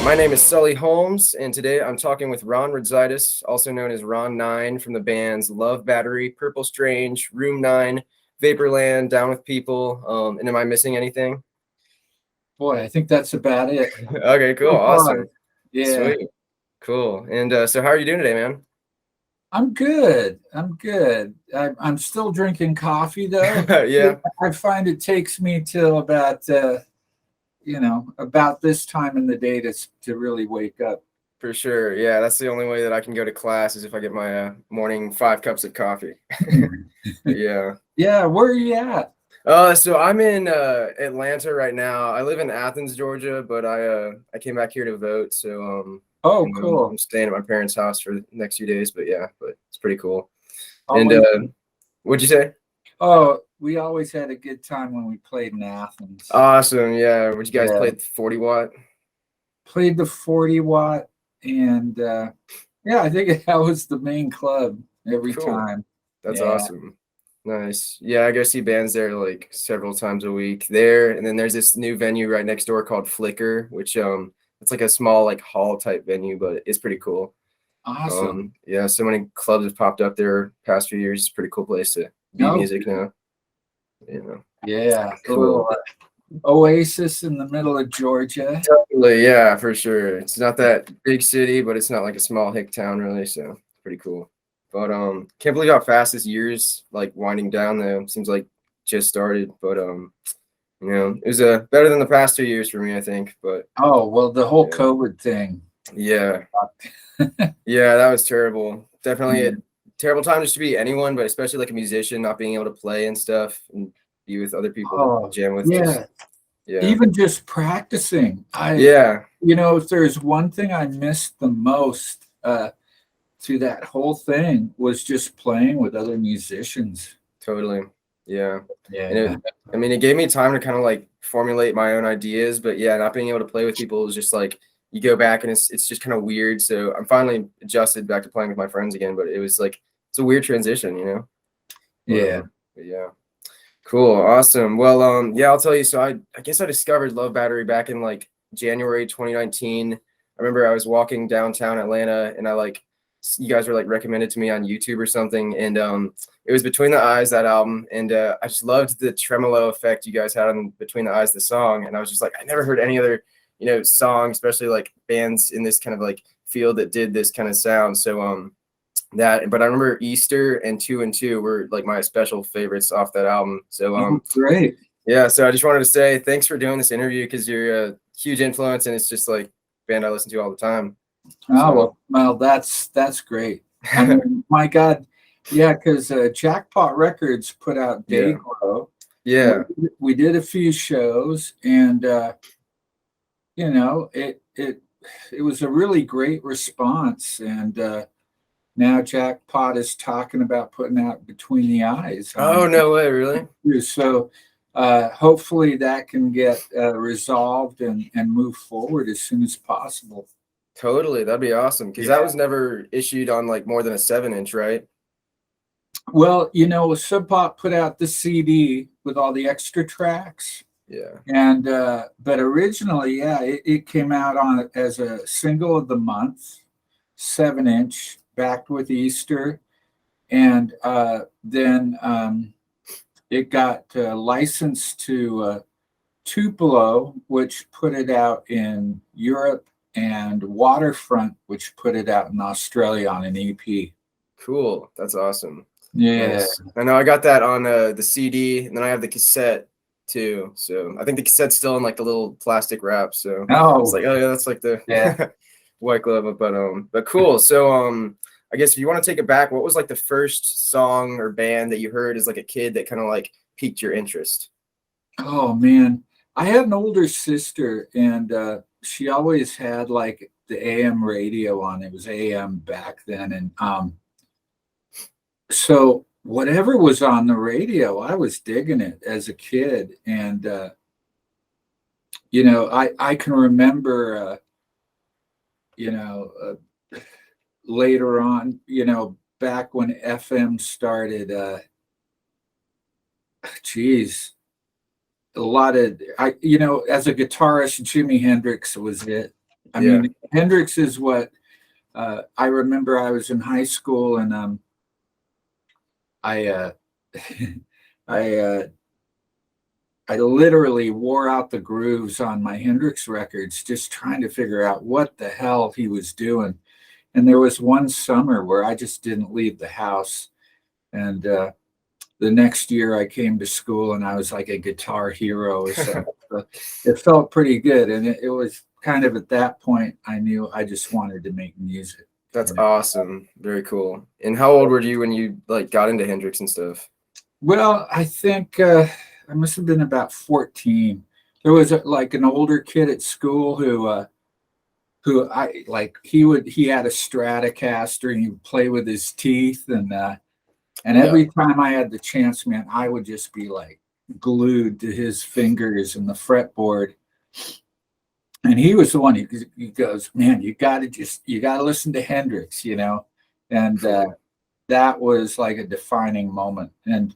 My name is Sully Holmes, and today I'm talking with Ron Rudzitis, also known as Ron 9 from the bands Love Battery, Purple Strange, Room 9, Vaporland, Down with People. And am I missing anything? Boy, I think that's about it. Okay, cool. So far. Awesome. Yeah, Sweet. Cool. And so how are you doing today, man? I'm good. I'm good. I'm still drinking coffee though. Yeah, I find it takes me till about this time in the day to really wake up. for sure. Yeah, that's the only way that I can go to class is if I get my morning 5 cups of coffee. But yeah. Yeah, where are you at? So I'm in Atlanta right now. I live in Athens, Georgia, but I came back here to vote, so Oh, cool. I'm staying at my parents' house for the next few days. But yeah, but it's pretty cool. And Always. what'd you say? Oh, we always had a good time when we played in Athens. Awesome. Yeah. Would you guys Yeah, play 40 watt? played the 40 watt, and yeah, I think that was the main club every Cool. time. That's Yeah. awesome. Nice. Yeah, I go see bands there like several times a week there. And then there's this new venue right next door called Flicker, which it's like a small like hall type venue, but it's pretty cool. Awesome. Yeah, so many clubs have popped up there past few years. It's a pretty cool place to be No. music now. You know. Yeah, a Cool. little oasis in the middle of Georgia. Totally, yeah, for sure. It's not that big city, but it's not like a small hick town really, so it's pretty cool. But can't believe how fast this year's like winding down though. Seems like just started, but it was better than the past 2 years for me, I think. But Oh, well, the whole yeah, COVID thing. yeah, yeah, that was terrible. Definitely a terrible time just to be anyone, but especially like a musician, not being able to play and stuff and be with other people to Oh, jam with. Just yeah. yeah, Even just practicing. yeah, If there's one thing I missed the most through that whole thing was just playing with other musicians. totally, yeah. And Yeah. I mean, it gave me time to kind of like formulate my own ideas, but yeah, not being able to play with people is just like you go back and it's just kind of weird. So I'm finally adjusted back to playing with my friends again, but it was like it's a weird transition, you know. Yeah. But yeah. Cool, awesome. Well, yeah, I'll tell you. So I guess I discovered Love Battery back in like January 2019. I remember I was walking downtown Atlanta and you guys were like recommended to me on YouTube or something, and it was Between the Eyes, that album, and I just loved the tremolo effect you guys had on Between the Eyes, the song, and I was just like, I never heard any other song, especially like bands in this kind of like field that did this kind of sound. So but I remember Easter and Two and Two were like my special favorites off that album. So Oh, great. yeah, so I just wanted to say thanks for doing this interview because you're a huge influence and it's just like band I listen to all the time. Oh, well, that's great. I mean, my God. Yeah, because Jackpot Records put out Yeah. Dayglo. Yeah. We did a few shows, and it was a really great response. And now Jackpot is talking about putting out Between the Eyes. Oh, no way, really? So hopefully that can get resolved and move forward as soon as possible. Totally, that'd be awesome because that was never issued on like more than a 7-inch, right? Well, Sub Pop put out the CD with all the extra tracks. Yeah. And but originally, yeah, it came out on as a single of the month, 7-inch, backed with Easter, and then it got licensed to Tupelo, which put it out in Europe, and Waterfront, which put it out in Australia on an EP. Cool, that's awesome. Yeah. Nice. I know I got that on the CD, and then I have the cassette too. So I think the cassette's still in like the little plastic wrap. So it's like, oh yeah, that's like the white glove. But cool. So I guess if you want to take it back, what was like the first song or band that you heard as like a kid that kind of like piqued your interest? Oh man, I had an older sister, and she always had like the AM radio on. It was AM back then, and so whatever was on the radio, I was digging it as a kid. And I can remember later on, back when FM started, geez, a lot of as a guitarist, Jimi Hendrix was it. I Yeah. mean, Hendrix is what I remember. I was in high school, and I I I literally wore out the grooves on my Hendrix records, just trying to figure out what the hell he was doing. And there was one summer where I just didn't leave the house. And the next year I came to school and I was like a guitar hero or something. So it felt pretty good. And it was kind of at that point I knew I just wanted to make music. That's You know? awesome. Very cool. And how old were you when you like got into Hendrix and stuff? Well, I think I must have been about 14. There was like an older kid at school who I like he had a Stratocaster and he would play with his teeth and Yeah. every time I had the chance, man, I would just be like glued to his fingers and the fretboard. And he was the one he goes, man, you got to listen to Hendrix, you know. And Cool. that was like a defining moment. And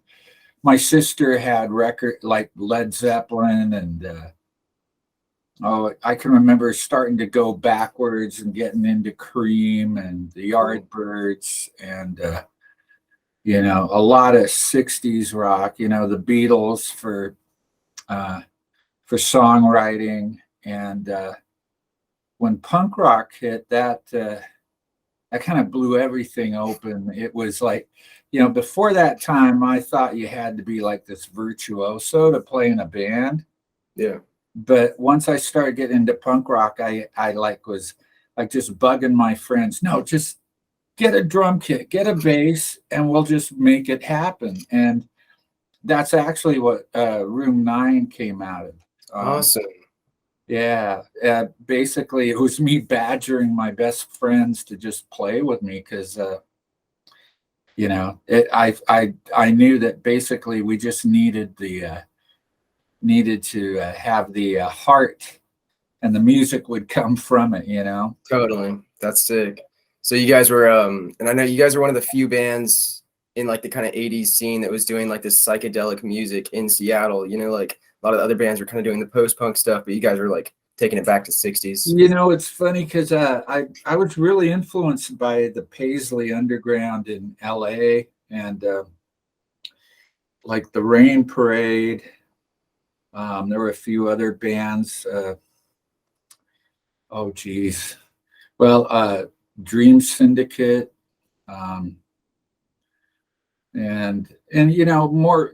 my sister had record like Led Zeppelin and oh, I can remember starting to go backwards and getting into Cream and the Cool. Yardbirds and you know, a lot of 60s rock, you know, the Beatles for songwriting. And when punk rock hit, that kind of blew everything open. It was like, you know, before that time, I thought you had to be like this virtuoso to play in a band. Yeah. But once I started getting into punk rock, I like was like just bugging my friends. No, just get a drum kit, get a bass, and we'll just make it happen. And that's actually what Room 9 came out of. Awesome. Yeah, basically, it was me badgering my best friends to just play with me because, you know, I knew that basically we just needed to have the heart, and the music would come from it. You know. Totally. That's sick. So you guys were and I know you guys were one of the few bands in like the kind of 80s scene that was doing like this psychedelic music in Seattle. You know, like a lot of the other bands were kind of doing the post-punk stuff, but you guys were like taking it back to 60s. You know, it's funny because I was really influenced by the Paisley Underground in L.A. and like the Rain Parade. There were a few other bands. Oh, geez. Well, Dream Syndicate, um, and you know more.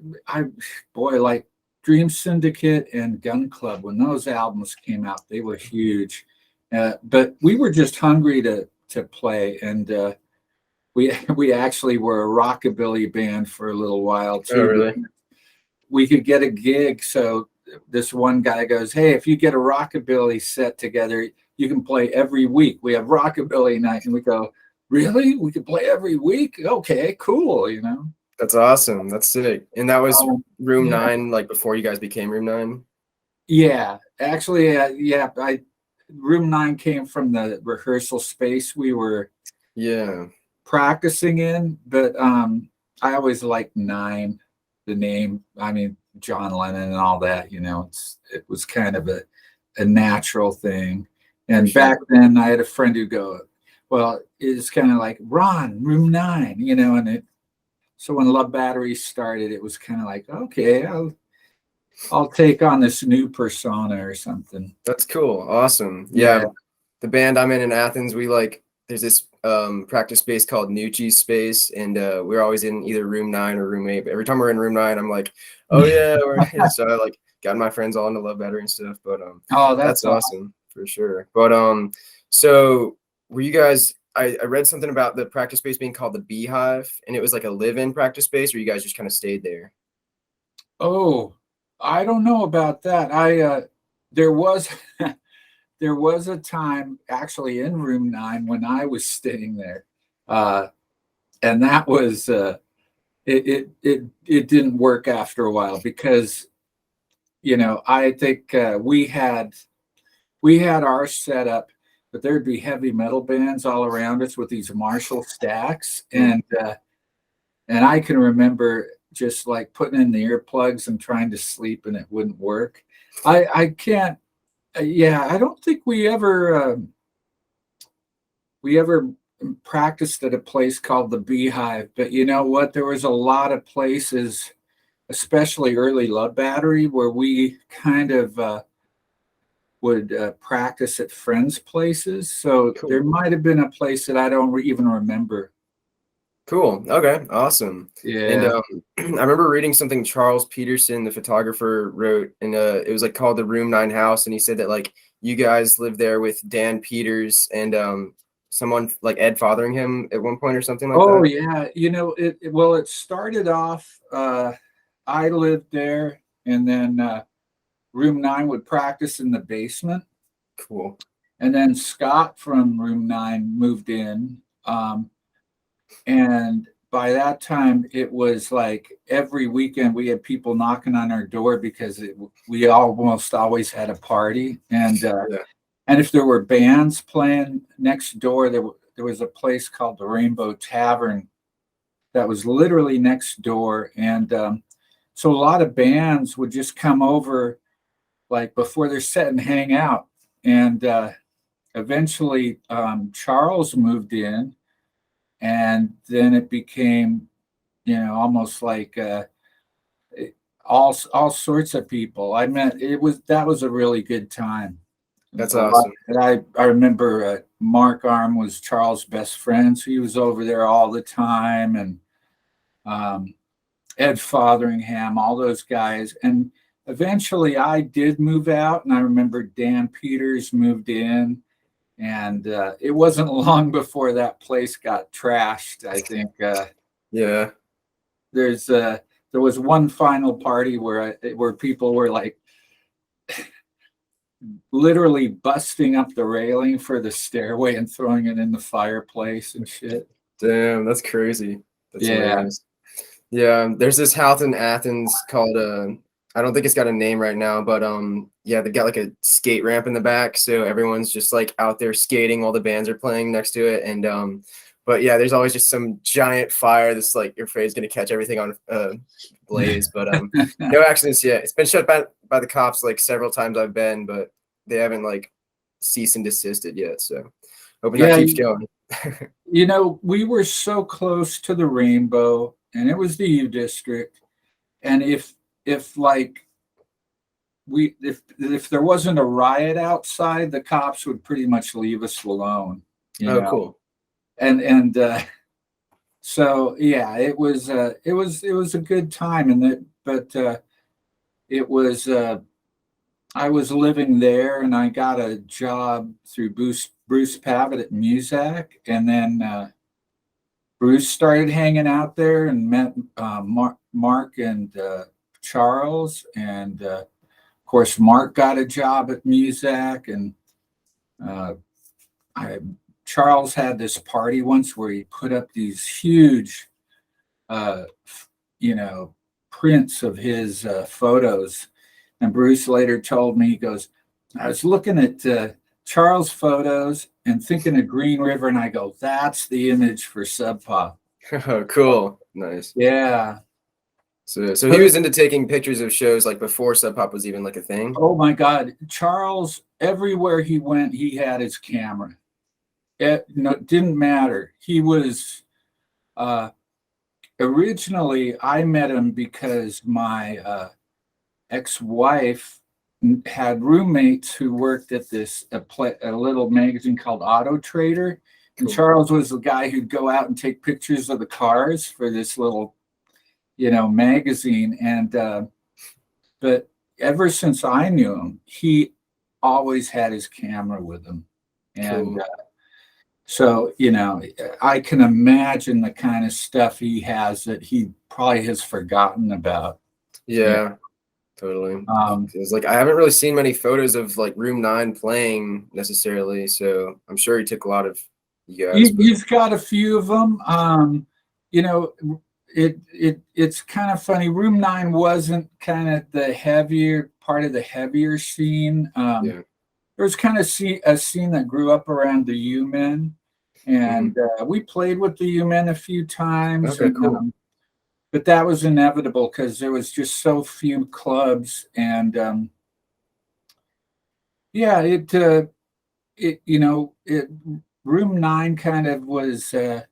Like Dream Syndicate and Gun Club. When those albums came out, they were huge. But we were just hungry to play, and we actually were a rockabilly band for a little while Oh, too. really? We could get a gig, so this one guy goes, "Hey, if you get a rockabilly set together, you can play every week. We have rockabilly night." And we go, "Really? We can play every week? Okay, cool." You know. That's awesome. That's sick. And that was Room Yeah, 9, like before you guys became Room 9? yeah. Actually, yeah. Room 9 came from the rehearsal space we were Yeah. practicing in, but I always liked 9, the name. I mean, John Lennon and all that. You know, it was kind of a natural thing. For And sure. back then, I had a friend who go, "Well, it's kind of like Ron, Room 9," you know, and it. So when Love Battery started, it was kind of like, okay, I'll take on this new persona or something. That's cool. Awesome. Yeah. Yeah. The band I'm in Athens, we like there's this practice space called Nucci's space, and we're always in either Room 9 or Room 8. But every time we're in Room 9, I'm like, oh yeah, so I like got my friends all into Love Battery and stuff. But Oh, that's that's awesome. awesome for sure. But so were you guys? I read something about the practice space being called the Beehive, and it was like a live-in practice space, or you guys just kind of stayed there? Oh, I don't know about that. There was there was a time actually in Room 9 when I was staying there, uh, and that was it didn't work after a while because you know I think we had our setup, but there'd be heavy metal bands all around us with these Marshall stacks, and I can remember just like putting in the earplugs and trying to sleep, and it wouldn't work. I can't. Yeah, I don't think we ever. we ever practiced at a place called the Beehive. But you know what? There was a lot of places, especially early Love Battery, where we kind of would practice at friends' places. So Cool. there might have been a place that I don't even remember. Cool. Okay. Awesome. And Yeah. I remember reading something Charles Peterson, the photographer, wrote, and it was like called the Room 9 House, and he said that like you guys lived there with Dan Peters and someone like Ed Fotheringham at one point or something like Oh that. yeah. Well, it started off. I lived there, and then Room 9 would practice in the basement, Cool. and then Scott from Room 9 moved in. And by that time, it was like every weekend we had people knocking on our door because we almost always had a party. Yeah. And if there were bands playing next door, there was a place called the Rainbow Tavern that was literally next door. And so a lot of bands would just come over like before they're set and hang out. And eventually, Charles moved in, and then it became, almost like all sorts of people. I met that was a really good time. That's A lot, awesome. and I remember Mark Arm was Charles' best friend, so he was over there all the time, and um, Ed Fotheringham, all those guys. And eventually I did move out, and I remember Dan Peters moved in, and it wasn't long before that place got trashed. I think Yeah. there's there was one final party where people were like literally busting up the railing for the stairway and throwing it in the fireplace and shit. Damn, that's crazy. That's Yeah. hilarious. Yeah, there's this house in Athens called I don't think it's got a name right now, but yeah, they got like a skate ramp in the back, so everyone's just like out there skating while the bands are playing next to it. And but yeah, there's always just some giant fire that's like you're afraid is gonna catch everything on blaze. But no accidents yet. It's been shut by the cops like several times I've been, but they haven't like cease and desisted yet. So hoping that Yeah, keeps going. we were so close to the rainbow, and it was the U district. And if like if there wasn't a riot outside, the cops would pretty much leave us alone, Oh, cool. And so yeah, it was a good time, and it was I was living there, and I got a job through Bruce Pavitt at Muzak, and then Bruce started hanging out there and met Mark and Charles, and of course Mark got a job at Muzak, and uh, Charles had this party once where he put up these huge, uh, you know, prints of his photos. And Bruce later told me, he goes, I was looking at Charles' photos and thinking of Green River, and I go, that's the image for Sub Pop. Oh, cool. Nice. Yeah. So he was into taking pictures of shows like before Sub Pop was even like a thing. Oh my God. Charles, everywhere he went, he had his camera. It didn't matter. He was originally, I met him because my ex-wife had roommates who worked at a little magazine called Auto Trader, and Cool. Charles was the guy who'd go out and take pictures of the cars for this little, magazine. And but ever since I knew him, he always had his camera with him, and Cool. so I can imagine the kind of stuff he has that he probably has forgotten about. Yeah, totally. Um, It's like I haven't really seen many photos of like Room 9 playing necessarily, so I'm sure he took a lot of you guys. But He's got a few of them. You know, it's kind of funny. Room 9 wasn't kind of the heavier part of the heavier scene. yeah. There was kind of a scene that grew up around the U-Men, and we played with the U-Men a few times. Okay, cool. But that was inevitable because there was just so few clubs, and yeah, it Room 9 kind of was a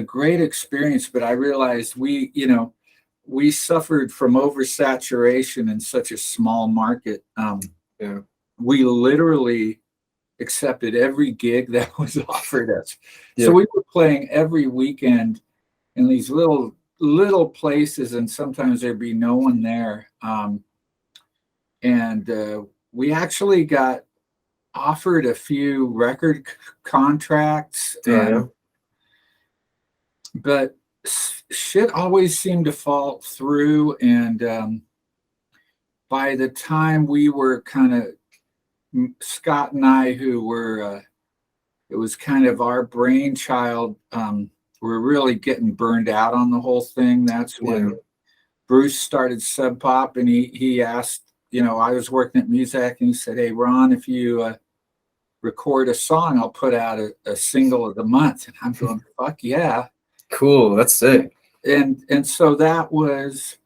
great experience, but I realized we suffered from oversaturation in such a small market. Yeah. We literally accepted every gig that was offered us. Yeah. So we were playing every weekend in these little places, and sometimes there'd be no one there. And we actually got offered a few record contracts, Damn. but shit always seemed to fall through. And by the time we were kind of, Scott and I, who were, it was kind of our brainchild, were really getting burned out on the whole thing. That's when Bruce started Sub Pop, and he asked, I was working at Muzak, and he said, "Hey, Ron, if you record a song, I'll put out a single of the month." And I'm going, "Fuck yeah." Cool. That's sick. And so that was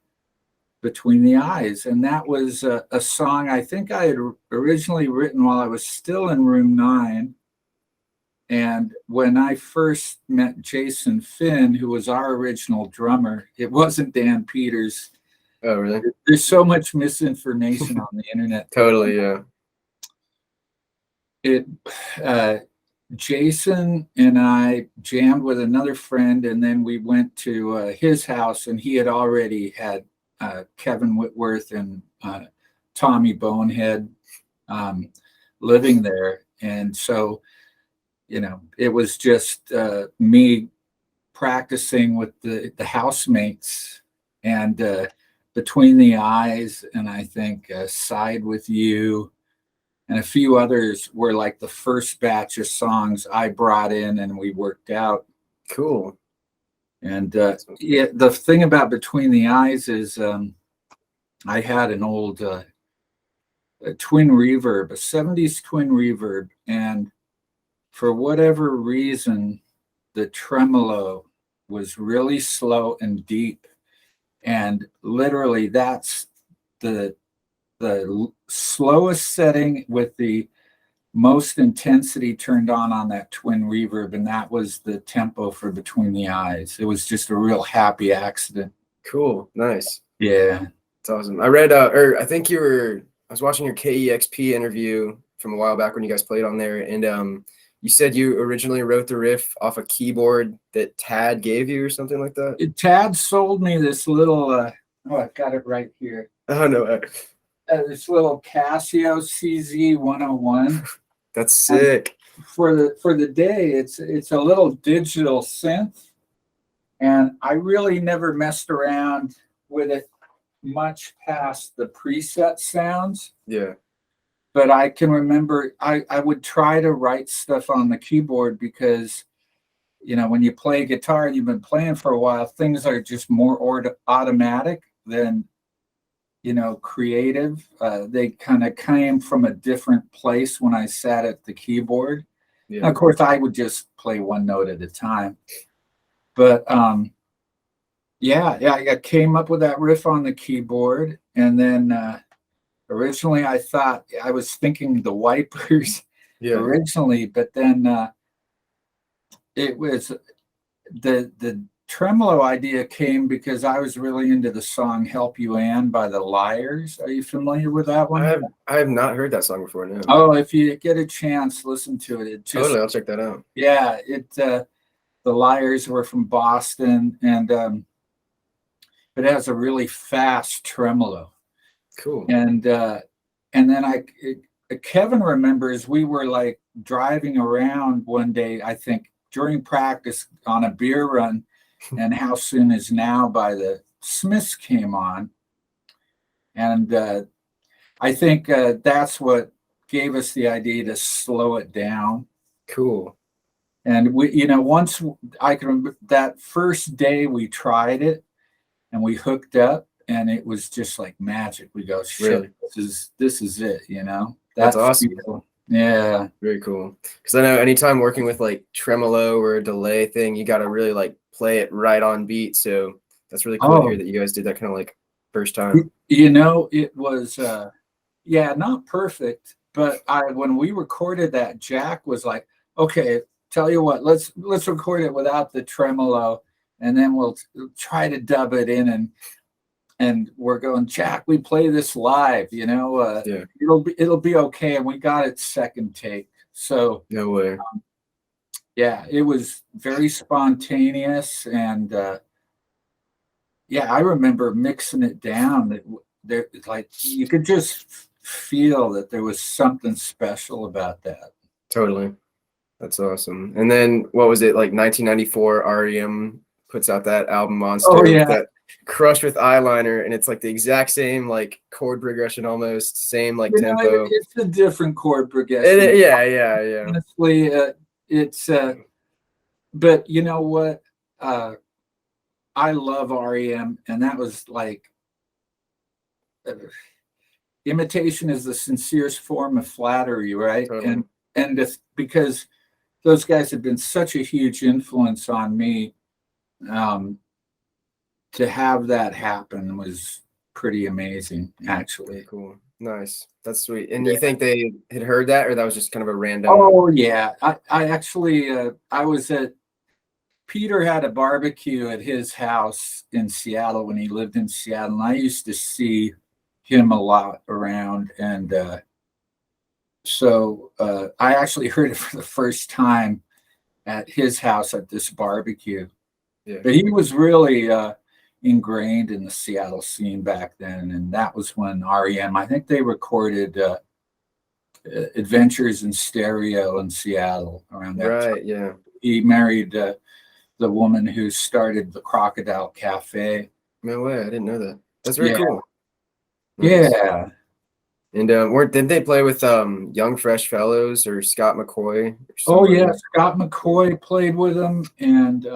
Between the Eyes. And that was a song I think I had originally written while I was still in Room 9. And when I first met Jason Finn, who was our original drummer, it wasn't Dan Peters. Oh, really? There's so much misinformation on the internet. Totally, yeah. Jason and I jammed with another friend, and then we went to his house, and he had already had Kevin Whitworth and Tommy Bonehead living there. And so, it was just me practicing with the housemates, and Between the Eyes, and I think Side with You, and a few others were like the first batch of songs I brought in and we worked out. Cool. And the thing about Between the Eyes is I had an old a twin reverb, a 70s twin reverb, and for whatever reason, the tremolo was really slow and deep. And literally that's the slowest setting with the most intensity turned on that twin reverb, and that was the tempo for Between the Eyes. It was just a real happy accident. Cool. Nice. Yeah. It's awesome. I read, or I think I was watching your KEXP interview from a while back when you guys played on there, and you said you originally wrote the riff off a keyboard that Tad gave you or something like that? Tad sold me this little, I've got it right here. Oh, no. This little Casio CZ101. That's sick. For the day, it's a little digital synth, and I really never messed around with it much past the preset sounds. Yeah. But I can remember I would try to write stuff on the keyboard because, when you play guitar and you've been playing for a while, things are just more automatic than, creative. They kind of came from a different place when I sat at the keyboard. Yeah. And of course, I would just play one note at a time. But I came up with that riff on the keyboard, and then originally I thought I was thinking the Wipers originally, but then it was the tremolo idea came because I was really into the song "Help You Ann" by the Liars. Are you familiar with that one? I have not heard that song before. No. Oh, if you get a chance, listen to it. Totally, I'll check that out. Yeah, the Liars were from Boston, and it has a really fast tremolo. Cool. And then Kevin remembers we were like driving around one day, I think during practice on a beer run, and How Soon Is Now by the Smiths came on. And I think that's what gave us the idea to slow it down. Cool. And we, once I can remember that first day we tried it and we hooked up, and it was just like magic. We go, shit, really? This is it, That's awesome. Cool. Yeah. Very cool. Because I know anytime working with like tremolo or a delay thing, you got to really like play it right on beat. So that's really cool to hear that you guys did that kind of like first time. It was, not perfect, but when we recorded that, Jack was like, okay, tell you what, let's record it without the tremolo, and then we'll try to dub it in. And we're going, Jack, we play this live, Yeah. it'll be okay. And we got it second take. So No way. yeah, it was very spontaneous. And yeah, I remember mixing it down. That there, like, you could just feel that there was something special about that. Totally. That's awesome. And then what was it, like 1994 REM puts out that album Oh Monster with yeah, that Crush with Eyeliner, and it's like the exact same like chord progression, almost same like tempo. it's a different chord progression. Yeah. Honestly, it's but you know what? Uh, I love REM, and that was like uh, imitation is the sincerest form of flattery, right? Totally. And because those guys have been such a huge influence on me, um, to have that happen was pretty amazing, Very actually. cool. Nice. That's sweet. And you Yeah. think they had heard that, or that was just kind of a random? Oh yeah, I actually I was at Peter had a barbecue at his house in Seattle when he lived in Seattle, and I used to see him a lot around. And so I actually heard it for the first time at his house at this barbecue. Yeah. But he was really ingrained in the Seattle scene back then, and that was when REM. I think they recorded Adventures in Stereo in Seattle around that time. Right. Yeah. He married the woman who started the Crocodile Cafe. No way. I didn't know that. That's very Yeah, cool. Nice. yeah. And did they play with Young Fresh Fellows or Scott McCoy or Oh somebody? yeah, Scott McCoy played with him, and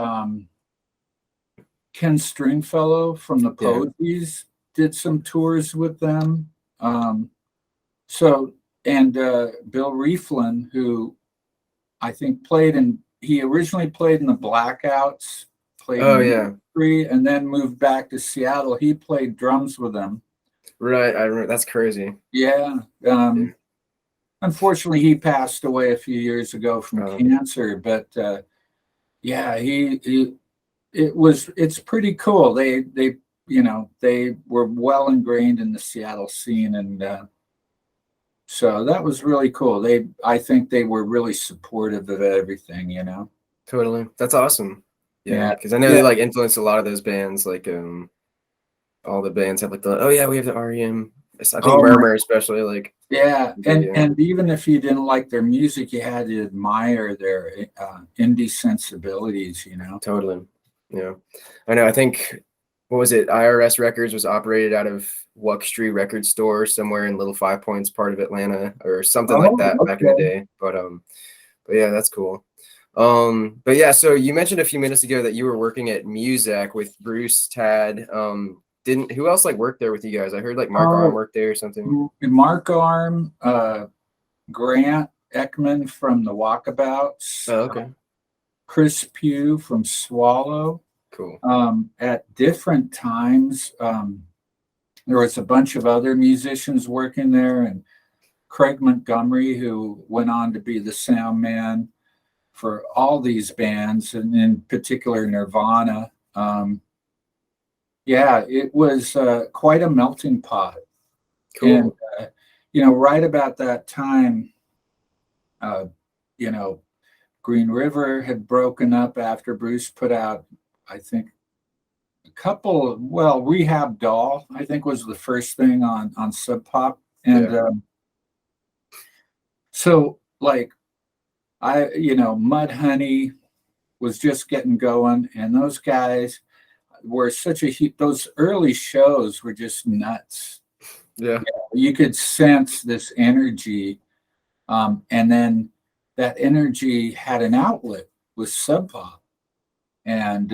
Ken Stringfellow from the Yeah. Posies did some tours with them. Um, so and Bill Rieflin, who I think he originally played in the Blackouts, played Oh in yeah. Free, and then moved back to Seattle. He played drums with them. Right. I remember. That's crazy. Yeah. Yeah. Unfortunately, he passed away a few years ago from Um, cancer. But yeah, it's pretty cool. They were well ingrained in the Seattle scene, and so that was really cool. I think they were really supportive of everything. totally. That's awesome. Yeah, Yeah, because I know yeah. they like influenced a lot of those bands. Like all the bands have like we have the REM. I think Oh my, Murmur especially like yeah. And yeah. and even if you didn't like their music, you had to admire their indie sensibilities. Totally. Yeah. I know. I think what was it? IRS Records was operated out of Wuck Street Record Store somewhere in Little Five Points part of Atlanta or something like Oh, that back in the okay. day. But yeah, that's cool. But yeah, so you mentioned a few minutes ago that you were working at Muzak with Bruce, Tad. Didn't who else like worked there with you guys? I heard like Mark Arm Oh, worked there or something. Mark Arm, Grant Ekman from the Walkabouts, Oh, okay. Chris Pugh from Swallow. Cool. At different times, there was a bunch of other musicians working there, and Craig Montgomery, who went on to be the sound man for all these bands, and in particular Nirvana. Yeah, it was quite a melting pot. And, Cool. right about that time, uh, you know, Green River had broken up after Bruce put out, I think, Rehab Doll, I think, was the first thing on Sub Pop. And Yeah. so, like, Mudhoney was just getting going, and those guys were those early shows were just nuts. Yeah. You could sense this energy, and then that energy had an outlet with Sub Pop, and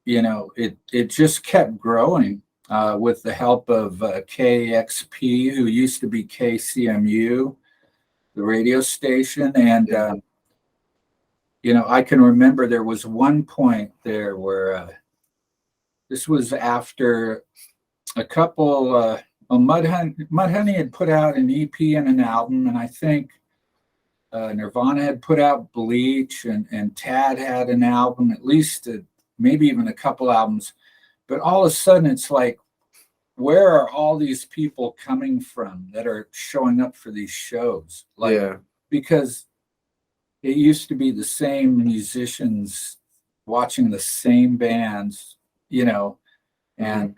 it just kept growing with the help of KXP, who used to be KCMU, the radio station. And Yeah. I can remember there was one point there where this was after a couple. Mudhoney had put out an EP and an album, and I think Nirvana had put out Bleach, and Tad had an album, at least maybe even a couple albums. But all of a sudden, it's like, where are all these people coming from that are showing up for these shows? Like, Yeah. because it used to be the same musicians watching the same bands, and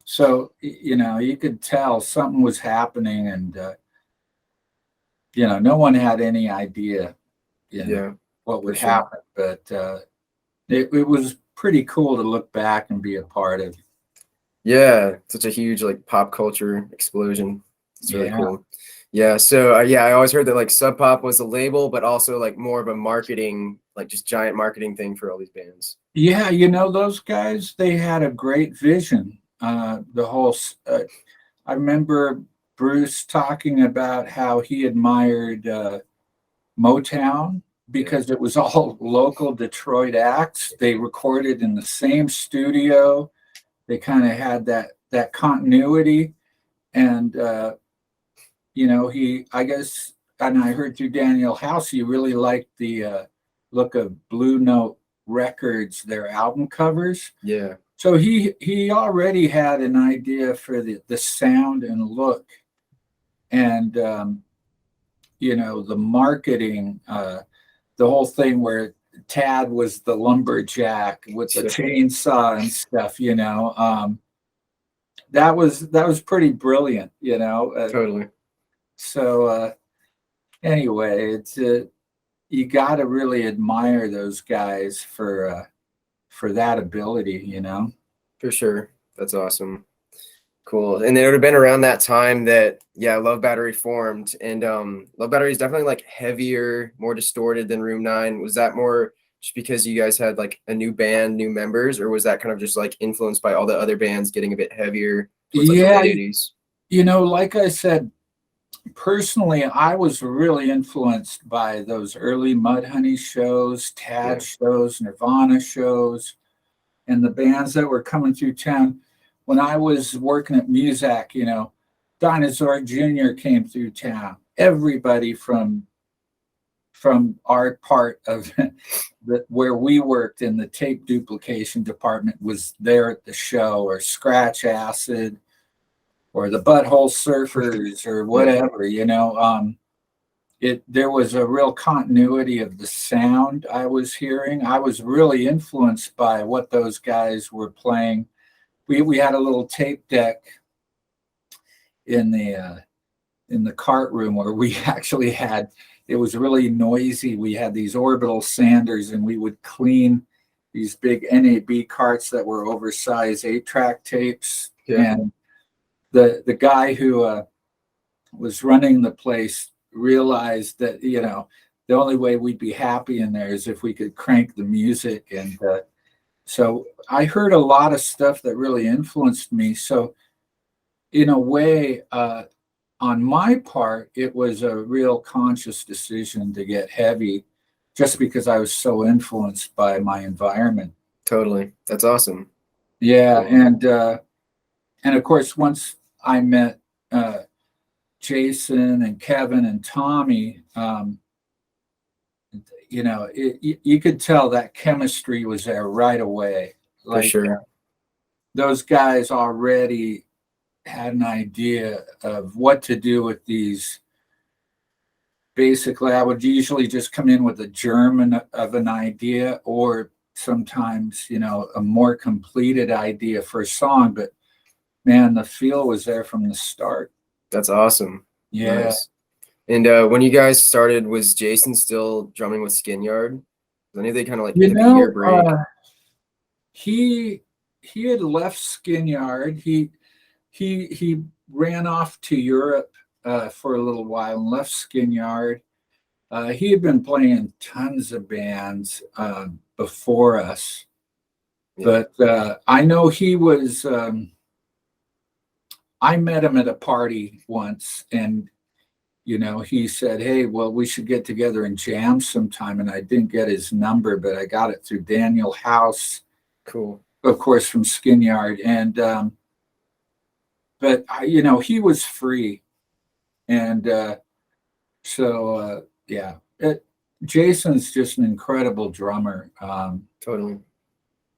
so, you could tell something was happening, and, no one had any idea, Yeah, what for would sure. happen, but it was pretty cool to look back and be a part of. Yeah, such a huge like pop culture explosion. It's really Yeah. cool. Yeah, so yeah, I always heard that like Sub Pop was a label, but also like more of a marketing, like just giant marketing thing for all these bands. Yeah, those guys, they had a great vision. I remember Bruce talking about how he admired Motown Yeah, because it was all local Detroit acts. They recorded in the same studio. They kind of had that continuity, and I guess, and I heard through Daniel House, he really liked the look of Blue Note Records, their album covers. yeah, So he already had an idea for the sound and look, and the marketing, the whole thing where Tad was the lumberjack with the yeah, chainsaw and stuff. That was pretty brilliant. totally. So anyway, it's you got to really admire those guys for that ability. For sure. That's awesome. Cool. And it would have been around that time that yeah, Love Battery formed. And Love Battery is definitely like heavier, more distorted than Room 9. Was that more just because you guys had like a new band, new members, or was that kind of just like influenced by all the other bands getting a bit heavier towards like the Yeah, late 80s? like I said, personally, I was really influenced by those early Mudhoney shows, Tad Yeah. shows, Nirvana shows, and the bands that were coming through town. When I was working at Muzak, Dinosaur Jr. came through town. Everybody from our part of where we worked in the tape duplication department was there at the show, or Scratch Acid, or the Butthole Surfers, or Yeah. whatever. There was a real continuity of the sound I was hearing. I was really influenced by what those guys were playing. We had a little tape deck in the cart room where we actually had, it was really noisy. We had these orbital sanders, and we would clean these big NAB carts that were oversized 8-track tapes. Yeah. And the guy who was running the place realized that the only way we'd be happy in there is if we could crank the music. And so I heard a lot of stuff that really influenced me. So in a way, on my part, it was a real conscious decision to get heavy, just because I was so influenced by my environment. Totally. That's awesome. Yeah, Cool. and of course, once I met Jason and Kevin and Tommy, you could tell that chemistry was there right away. For Like, sure. those guys already had an idea of what to do with these. Basically, I would usually just come in with a germ of an idea, or sometimes, a more completed idea for a song. But man, the feel was there from the start. That's awesome. Yeah. Nice. And when you guys started, was Jason still drumming with Skin Yard? I knew they kind of like took a year break. He had left Skin Yard. He ran off to Europe for a little while and left Skin Yard. He had been playing in tons of bands before us, Yeah. but I know he was. I met him at a party once, and he said, "Hey, well, we should get together and jam sometime." And I didn't get his number, but I got it through Daniel House, Cool. of course, from Skin Yard. And but he was free, and So yeah, Jason's just an incredible drummer. Totally.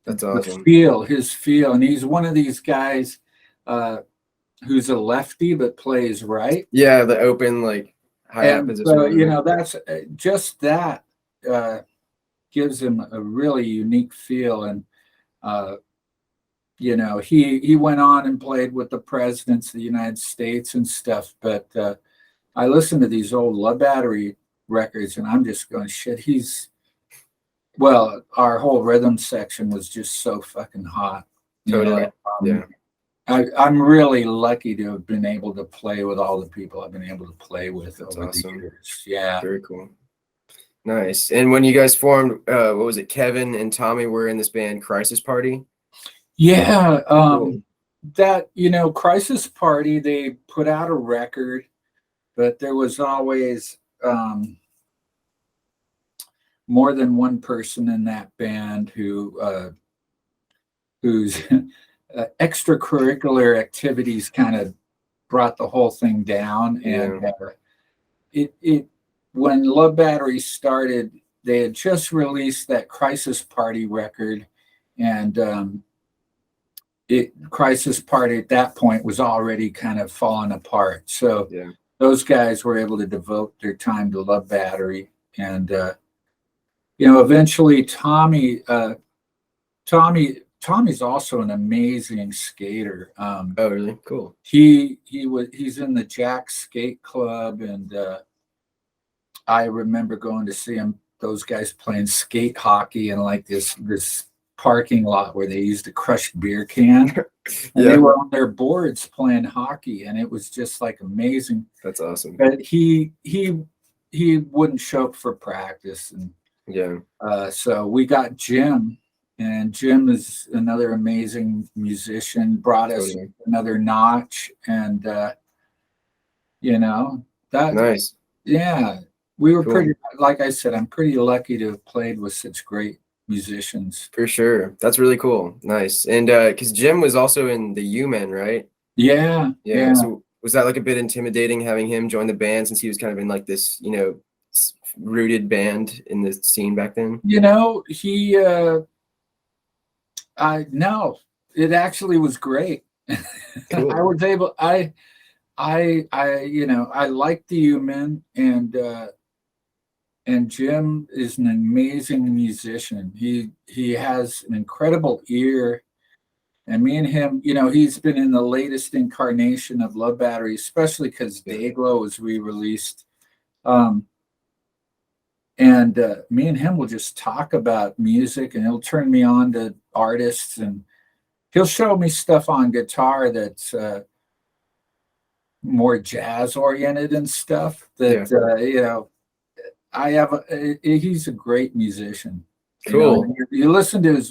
That's The awesome. his feel, and he's one of these guys uh, who's a lefty but plays right. Yeah, the open like hi-hat And position so, on the that's just that uh, gives him a really unique feel. And uh, he went on and played with the presidents of the United States and stuff. But I listened to these old Love Battery records, and I'm just going, shit. Well, our whole rhythm section was just so fucking hot. totally. Yeah. I'm really lucky to have been able to play with all the people I've been able to play with That's over the awesome. years. Yeah. Very cool. Nice. And when you guys formed, what was it? Kevin and Tommy were in this band Crisis Party. Yeah. Cool. That, Crisis Party, they put out a record, but there was always more than one person in that band whose extracurricular activities kind of brought the whole thing down. And Yeah. it when Love Battery started, they had just released that Crisis Party record, and Crisis Party at that point was already kind of falling apart. So Yeah. those guys were able to devote their time to Love Battery, and eventually Tommy's also an amazing skater. Oh, really? Cool. He's in the Jack Skate Club, and I remember going to see those guys playing skate hockey in like this parking lot where they used a crushed beer can, and they were on their boards playing hockey, and it was just like amazing. That's awesome. But he wouldn't show up for practice, and yeah. So we got Jim, and Jim is another amazing musician. Brought us another notch, and that nice. Yeah, we were pretty. Like I said, I'm pretty lucky to have played with such great musicians. For sure. That's really cool. Nice. And because Jim was also in the U-Men, right? Yeah. So was that like a bit intimidating having him join the band, since he was kind of in like this, rooted band in the scene back then? No, it actually was great. Cool. I was able, I like the U-Men, and Jim is an amazing musician. He has an incredible ear, and me and him, he's been in the latest incarnation of Love Battery, especially because Dayglo was re-released. And me and him will just talk about music, and he'll turn me on to artists, and he'll show me stuff on guitar that's more jazz oriented and stuff that he's a great musician. Cool. You listen to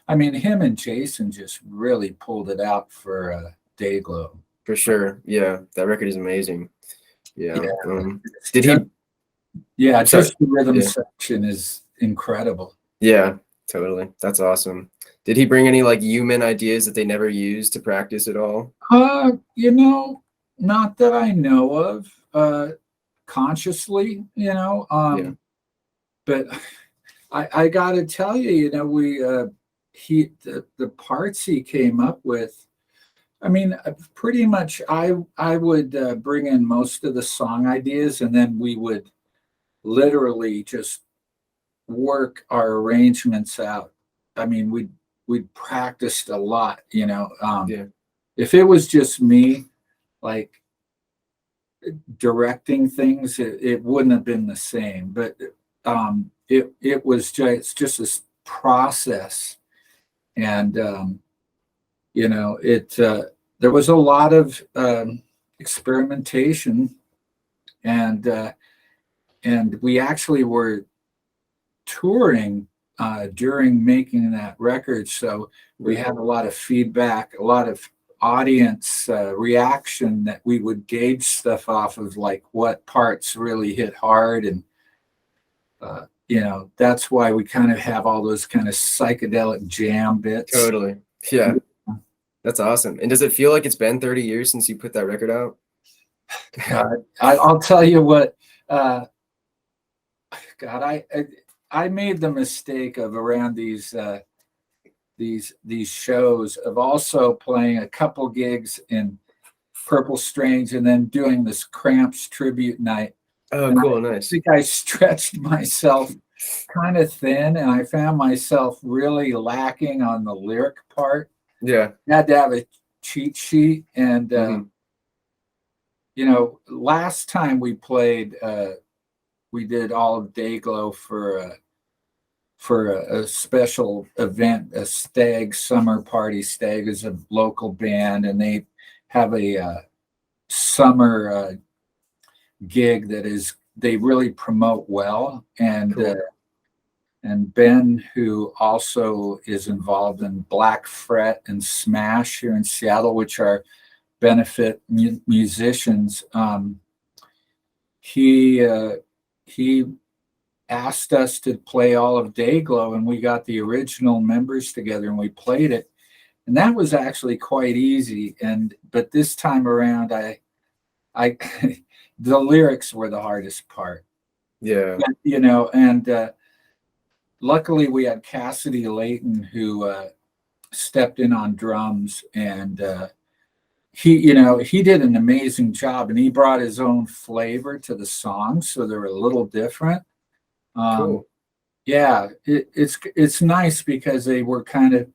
him and Jason just really pulled it out for Dayglo. For sure. Yeah, that record is amazing. Yeah. Did he? Yeah, just the rhythm section is incredible. Yeah, totally. That's awesome. Did he bring any like U-Men ideas that they never used to practice at all? Not that I know of consciously, but I got to tell you, the parts he came up with, pretty much I would bring in most of the song ideas, and then we would literally just work our arrangements out. We'd practiced a lot, If it was just me, like directing things, it wouldn't have been the same. But it was just this process, and there was a lot of experimentation, and we actually were touring during making that record, so we had a lot of feedback, a lot of audience reaction that we would gauge stuff off of, like what parts really hit hard, and that's why we kind of have all those kind of psychedelic jam bits. Totally. Yeah. That's awesome. And does it feel like it's been 30 years since you put that record out? I'll tell you what, Uh, God, I made the mistake of around these shows of also playing a couple gigs in Purple Strange and then doing this Cramps tribute night. Oh, And I cool, nice. think I stretched myself kind of thin, and I found myself really lacking on the lyric part. Yeah. I had to have a cheat sheet, and Mhm. last time we played, we did all of Dayglo for a special event, a Stag Summer Party. Stag is a local band, and they have a summer gig that is they really promote well. Cool. And Ben, who also is involved in Black Fret and Smash here in Seattle, which are benefit musicians, he asked us to play all of Dayglo, and we got the original members together and we played it, and that was actually quite easy. But this time around, I the lyrics were the hardest part. Yeah. And luckily we had Cassidy Layton who stepped in on drums, and he did an amazing job, and he brought his own flavor to the songs, so they were a little different. Cool. Yeah, it's nice because they were kind of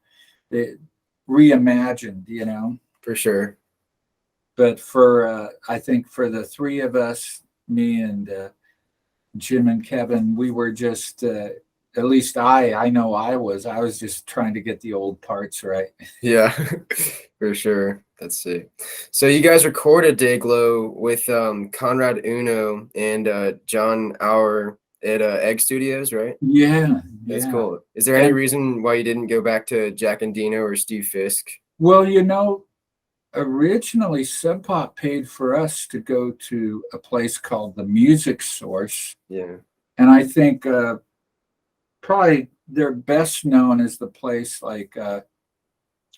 reimagined. For sure. But for I think for the three of us, me and Jim and Kevin, we were just at least I know I was just trying to get the old parts right. Yeah, for sure. Let's see. So you guys recorded Dayglo with Conrad Uno and John Auer at Egg Studios, right? Yeah, That's yeah. cool. Is there any And reason why you didn't go back to Jack and Dino or Steve Fisk? well, originally Sub Pop paid for us to go to a place called the Music Source, Yeah. and I think probably they're best known as the place like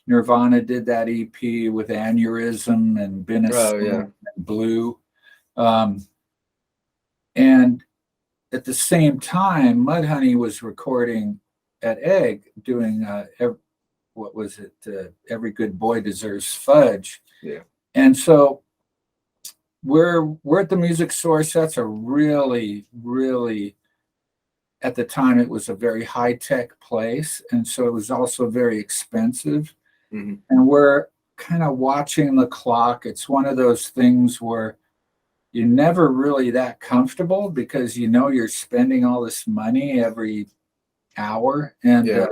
Nirvana did that EP with Aneurysm and Oh, yeah. Binister and Blue. And at the same time, Mudhoney was recording at Egg, doing what was it? Every Good Boy Deserves Fudge. Yeah. And so we're at the Music Source. That's a really, really, at the time, it was a very high tech place, and so it was also very expensive. Mm-hmm. And we're kind of watching the clock. It's one of those things where you're never really that comfortable because you're spending all this money every hour. And Yeah.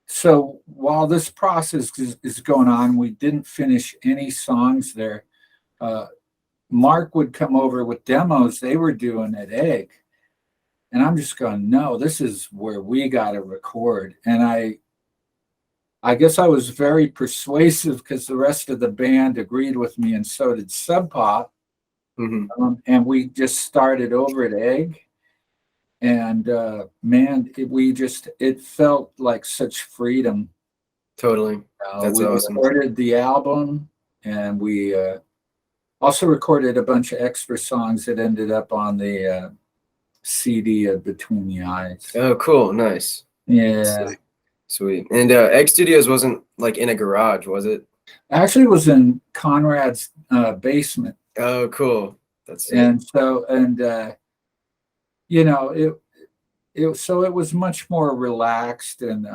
so while this process is going on, we didn't finish any songs there. Mark would come over with demos they were doing at Egg. And I'm just going, no, this is where we got to record. And I guess I was very persuasive because the rest of the band agreed with me, and so did Sub Pop. Mm-hmm. And we just started over at Egg. And man, it felt like such freedom. Totally. That's We awesome. recorded the album, and we also recorded a bunch of extra songs that ended up on the CD of Between the Eyes. Oh, cool. Nice. Yeah. Sweet. And Egg Studios wasn't like in a garage, was it? Actually, it was in Conrad's basement. Oh, cool. That's sick. And so, it was much more relaxed, and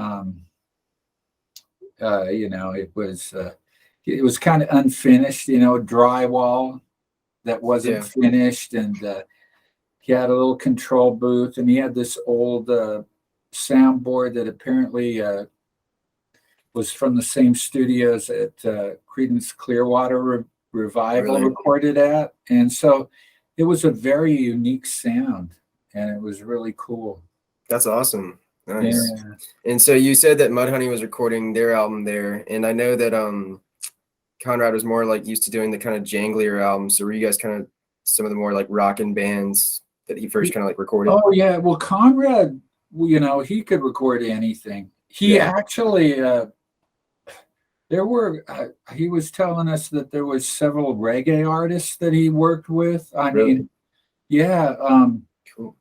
it was kind of unfinished, drywall that wasn't finished, and he had a little control booth, and he had this old soundboard that apparently was from the same studios that Creedence Clearwater Revival recorded at, and so it was a very unique sound, and it was really cool. That's awesome. Nice. Yeah. And so you said that Mudhoney was recording their album there, and I know that Conrad was more like used to doing the kind of janglier albums. So were you guys kind of some of the more like rockin' bands that he first kind of like recorded? Oh yeah, well Conrad, he could record anything. He actually he was telling us that there was several reggae artists that he worked with. I mean, Yeah. Cool.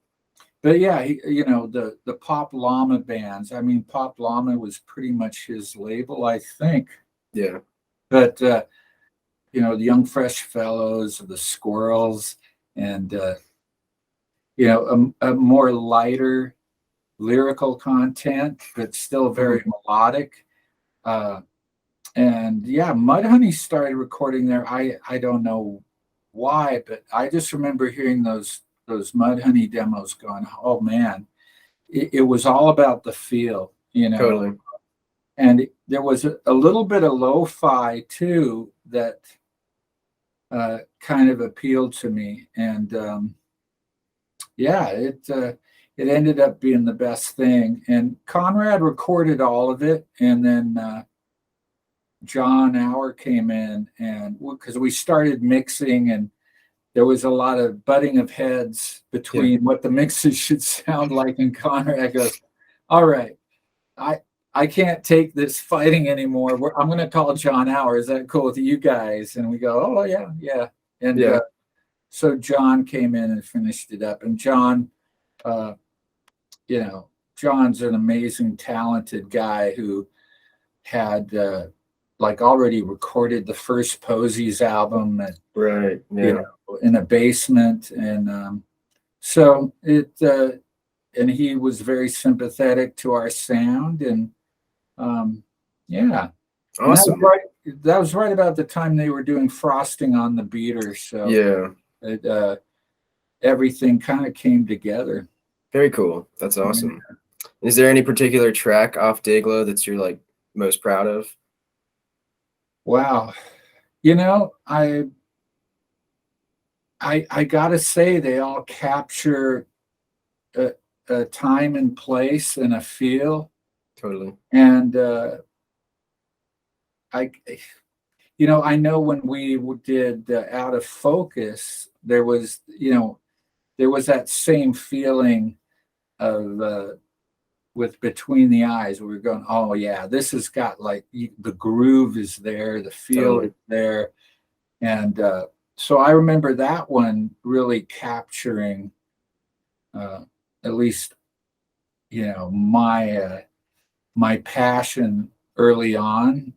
But yeah, the Pop Llama bands. I mean, Pop Llama was pretty much his label, I think. Yeah. But the Young Fresh Fellows, the Squirrels, and a more lighter lyrical content, but still very melodic. Uh, and yeah, Mudhoney started recording there. I don't know why, but I just remember hearing those Mudhoney demos, going, "Oh man, it was all about the feel," Totally. And there was a little bit of lo-fi too that kind of appealed to me, and yeah, it ended up being the best thing. And Conrad recorded all of it, and then John Hour came in, and because we started mixing, and there was a lot of butting of heads between what the mixes should sound like, and Conrad goes, "All right, I can't take this fighting anymore. I'm going to call John Hour. Is that cool with you guys?" And we go, "Oh yeah, yeah." And so John came in and finished it up. And John, uh, John's an amazing, talented guy who had like already recorded the first Posies album, Right. Yeah. in a basement, and so and he was very sympathetic to our sound, and yeah, and Awesome. that was right about the time they were doing Frosting on the Beater, so Yeah. everything kind of came together. Very cool. That's awesome. Is there any particular track off Dayglo that you're like most proud of? Wow, I gotta say they all capture a time and place and a feel, Totally. and I I know when we did Out of Focus, there was that same feeling of with Between the Eyes. We were going, "Oh yeah, this has got like the groove is there, the feel is there," and so I remember that one really capturing at least my passion early on.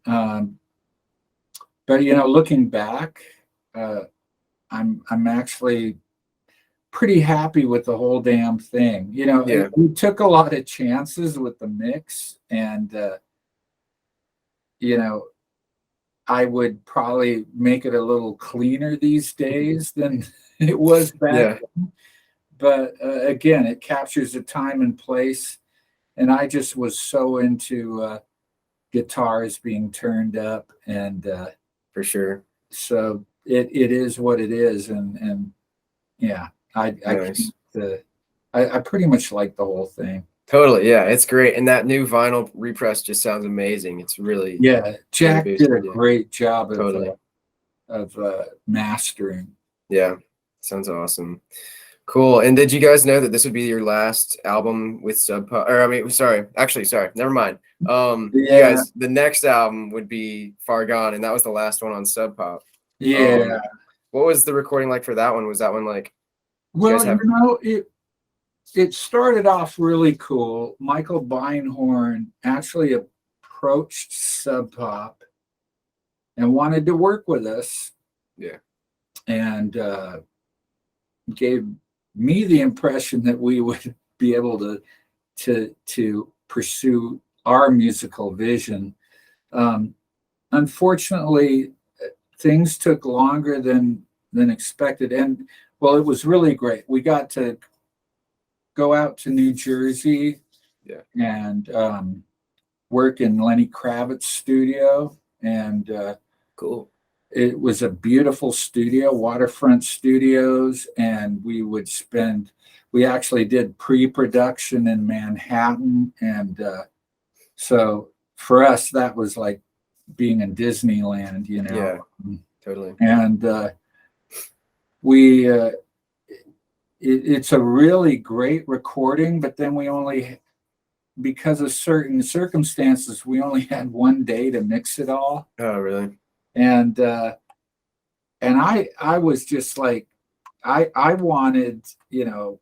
But looking back, uh, I'm actually pretty happy with the whole damn thing. We took a lot of chances with the mix, and I would probably make it a little cleaner these days than it was back then. But again, it captures the time and place, and I just was so into guitars being turned up, and For sure. so it is what it is, and yeah, Nice. I pretty much like the whole thing. Totally. Yeah, it's great. And that new vinyl repress just sounds amazing. It's really Jack did a yeah. great job Totally. of mastering. Yeah. Sounds awesome. Cool. And did you guys know that this would be your last album with Sub Pop? Or I mean, sorry, never mind. You guys, the next album would be Far Gone, and that was the last one on Sub Pop. Yeah. What was the recording like for that one? Was that one like? Well, it started off really cool. Michael Beinhorn actually approached Sub Pop and wanted to work with us. Yeah. And gave me the impression that we would be able to pursue our musical vision. Unfortunately, things took longer than expected, and well, it was really great. We got to go out to New Jersey, and work in Lenny Kravitz's studio, and cool. It was a beautiful studio, Waterfront Studios, and we actually did pre-production in Manhattan, and so for us that was like being in Disneyland, Yeah, totally. And it's a really great recording, but then because of certain circumstances, we only had one day to mix it all. Oh, really? And I was just like, I wanted, you know,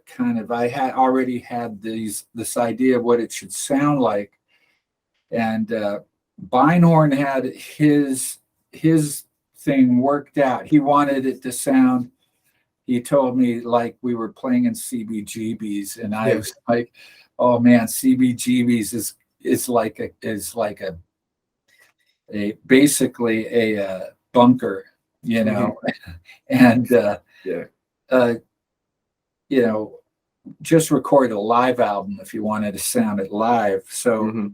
kind of, I had already had this idea of what it should sound like, and Beinhorn had his thing worked out. He wanted it to sound. He told me like we were playing in CBGBs, and I Yeah. was like, "Oh man, CBGBs is like a basically a bunker, you know." And Yeah. uh, you know, just record a live album if you wanted to sound it live. So Hmm.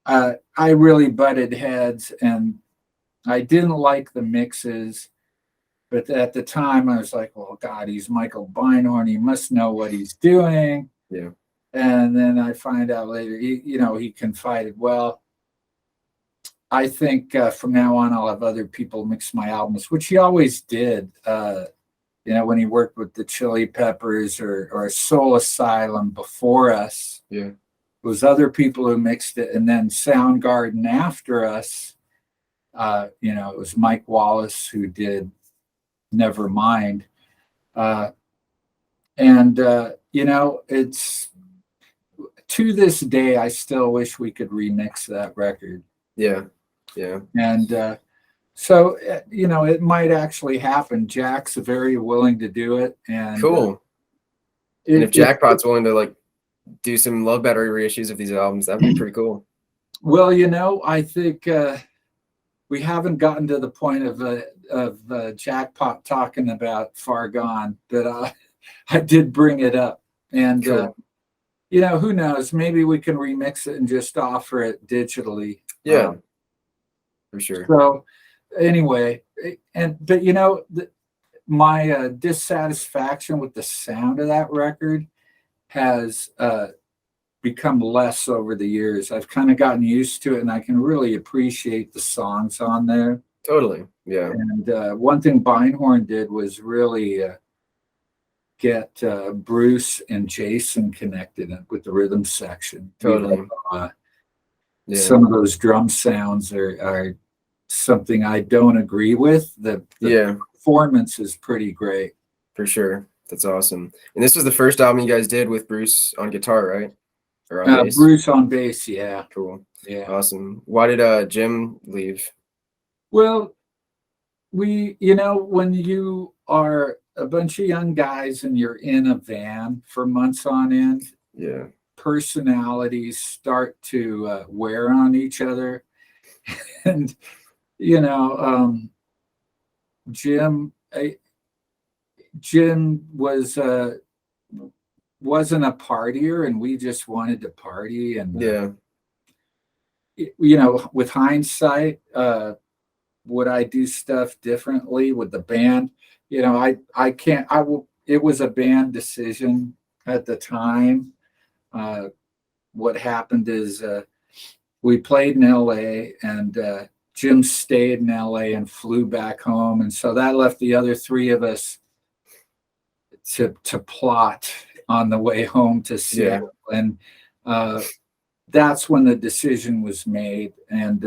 I really butted heads, and I didn't like the mixes. But at the time, I was like, "Well, God, he's Michael Beinhorn. He must know what he's doing." Yeah. And then I find out later, he confided, "Well, I think from now on, I'll have other people mix my albums," which he always did. When he worked with the Chili Peppers or Soul Asylum before us, Yeah. it was other people who mixed it. And then Soundgarden after us, it was Mike Wallace who did Nevermind. It's to this day, I still wish we could remix that record. Yeah. Yeah. And so, it might actually happen. Jack's very willing to do it. And Cool. And if Jackpot's willing to like do some Love Battery reissues of these albums, that'd be pretty cool. Well, I think we haven't gotten to the point of Jackpot talking about Far Gone, but I did bring it up. And Cool. who knows? Maybe we can remix it and just offer it digitally. Yeah, for sure. So anyway, but my dissatisfaction with the sound of that record has become less over the years. I've kind of gotten used to it, and I can really appreciate the songs on there. Totally. Yeah. And one thing Beinhorn did was really get Bruce and Jason connected with the rhythm section. Totally. Yeah. Some of those drum sounds are something I don't agree with. The performance is pretty great. For sure. That's awesome. And this was the first album you guys did with Bruce on guitar, right? Or on bass? Bruce on bass, yeah. Cool. Yeah. Awesome. Why did Jim leave? Well, when you are a bunch of young guys and you're in a van for months on end, yeah, personalities start to wear on each other. And Jim wasn't a partier, and we just wanted to party. And with hindsight, would I do stuff differently with the band? I can't. It was a band decision at the time. What happened is we played in LA, and Jim stayed in LA and flew back home, and so that left the other three of us to plot on the way home to Seattle. And that's when the decision was made. And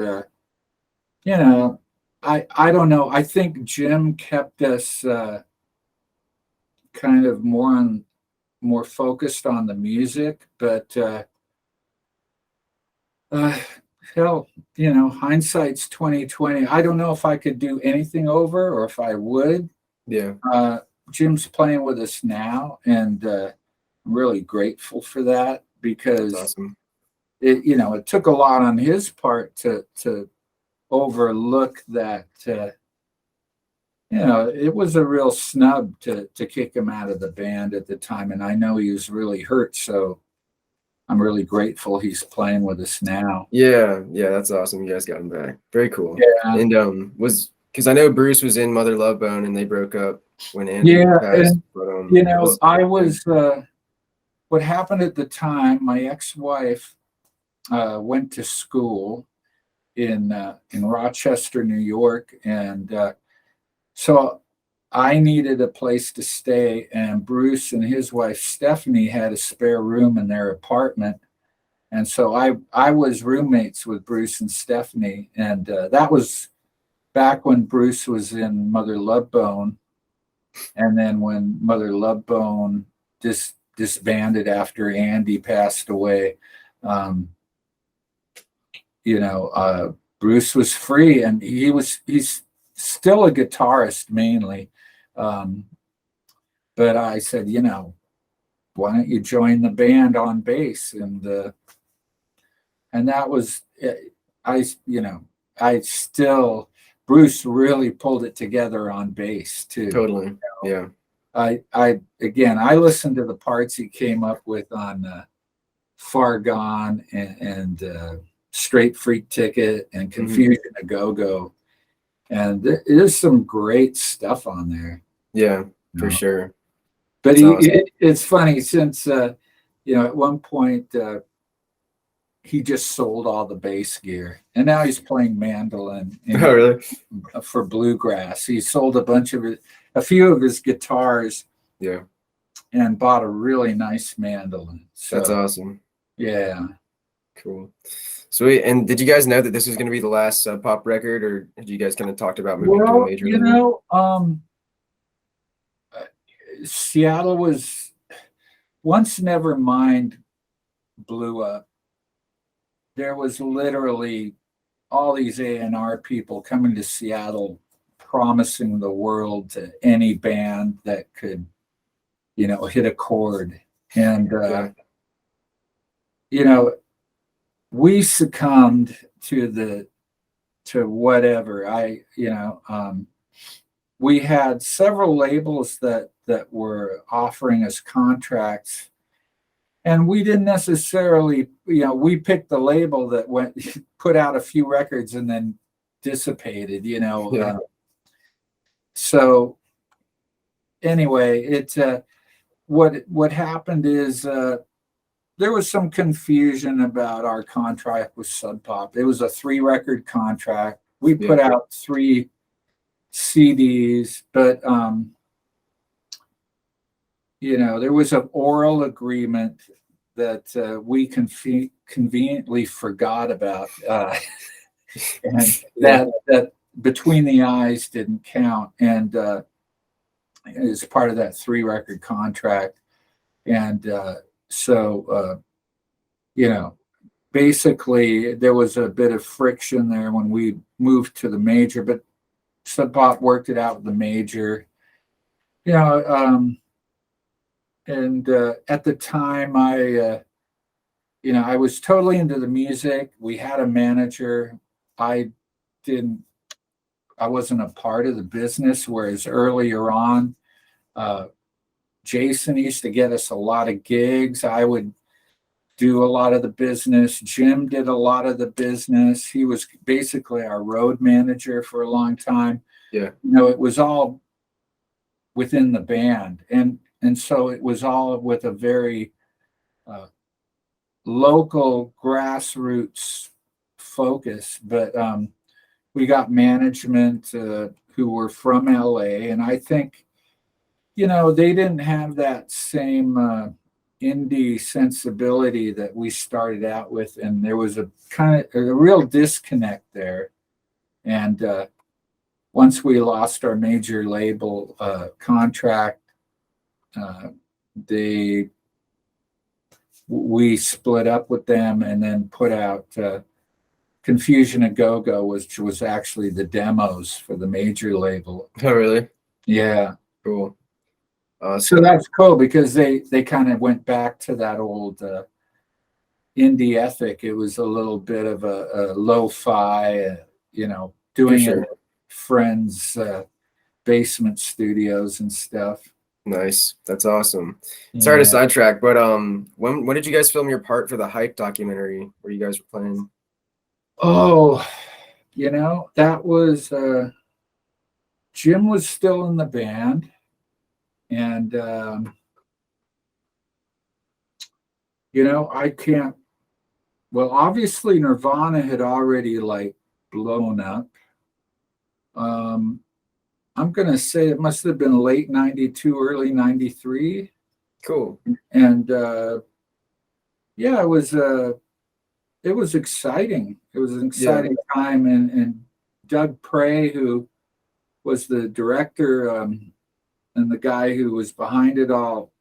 I don't know. I think Jim kept us kind of more focused on the music, but hell, hindsight's 2020. I don't know if I could do anything over or if I would. Yeah. Jim's playing with us now, and I'm really grateful for that, because awesome. It took a lot on his part to overlook that. It was a real snub to kick him out of the band at the time, and I know he was really hurt. So I'm really grateful he's playing with us now. Yeah, that's awesome. You guys got him back. Very cool. Yeah. And because I know Bruce was in Mother Love Bone, and they broke up when Andy passed. And, what happened at the time, my ex-wife went to school in Rochester, New York, and so I needed a place to stay, and Bruce and his wife Stephanie had a spare room in their apartment, and so I was roommates with Bruce and Stephanie, and that was back when Bruce was in Mother Love Bone, And then when Mother Love Bone disbanded after Andy passed away, um, Bruce was free, and he's still a guitarist mainly. But I said, why don't you join the band on bass? And that was, I still, Bruce really pulled it together on bass too. Totally. Yeah. I listened to the parts he came up with on Far Gone and Straight Freak Ticket and Confusion a Go-Go. And there's some great stuff on there. Yeah, for sure. But it's funny since, at one point, he just sold all the bass gear, and now he's playing mandolin. Oh, really? For bluegrass. He sold a few of his guitars. Yeah. And bought a really nice mandolin. So, that's awesome. Yeah. Cool. Sweet. And did you guys know that this was going to be the last Sub Pop record, or had you guys kind of talked about moving to a major label? Seattle was once Nevermind blew up. There was literally all these A&R people coming to Seattle promising the world to any band that could, hit a chord. And, we succumbed to whatever. We had several labels that were offering us contracts, and we didn't necessarily, we picked the label that put out a few records and then dissipated, Yeah. So anyway, what happened is there was some confusion about our contract with Sub Pop. It was a 3-record contract. We put out 3 CDs, but there was an oral agreement that we conveniently forgot about, and that Between the Eyes didn't count, and as part of that 3-record contract. And so basically there was a bit of friction there when we moved to the major, but Sub Pop worked it out with the major. And at the time I was totally into the music. We had a manager. I wasn't a part of the business, whereas earlier on, Jason used to get us a lot of gigs. I would do a lot of the business. Jim did a lot of the business. He was basically our road manager for a long time. Yeah. It was all within the band. And so it was all with a very local grassroots focus. But we got management who were from LA, and I think, they didn't have that same indie sensibility that we started out with, and there was a real disconnect there. And once we lost our major label contract, we split up with them and then put out Confusion a Go-Go, which was actually the demos for the major label. Oh, really? Yeah. Cool. So that's cool because they kind of went back to that old indie ethic. It was a little bit of a lo-fi, doing it at friends' basement studios and stuff. Nice. That's awesome. Sorry to sidetrack, but when did you guys film your part for the Hype documentary where you guys were playing? Oh, that was Jim was still in the band, and I can't. Well, obviously Nirvana had already blown up. I'm going to say it must have been late 92, early 93. Cool. And it was exciting. It was an exciting time. And Doug Prey, who was the director, and the guy who was behind it all,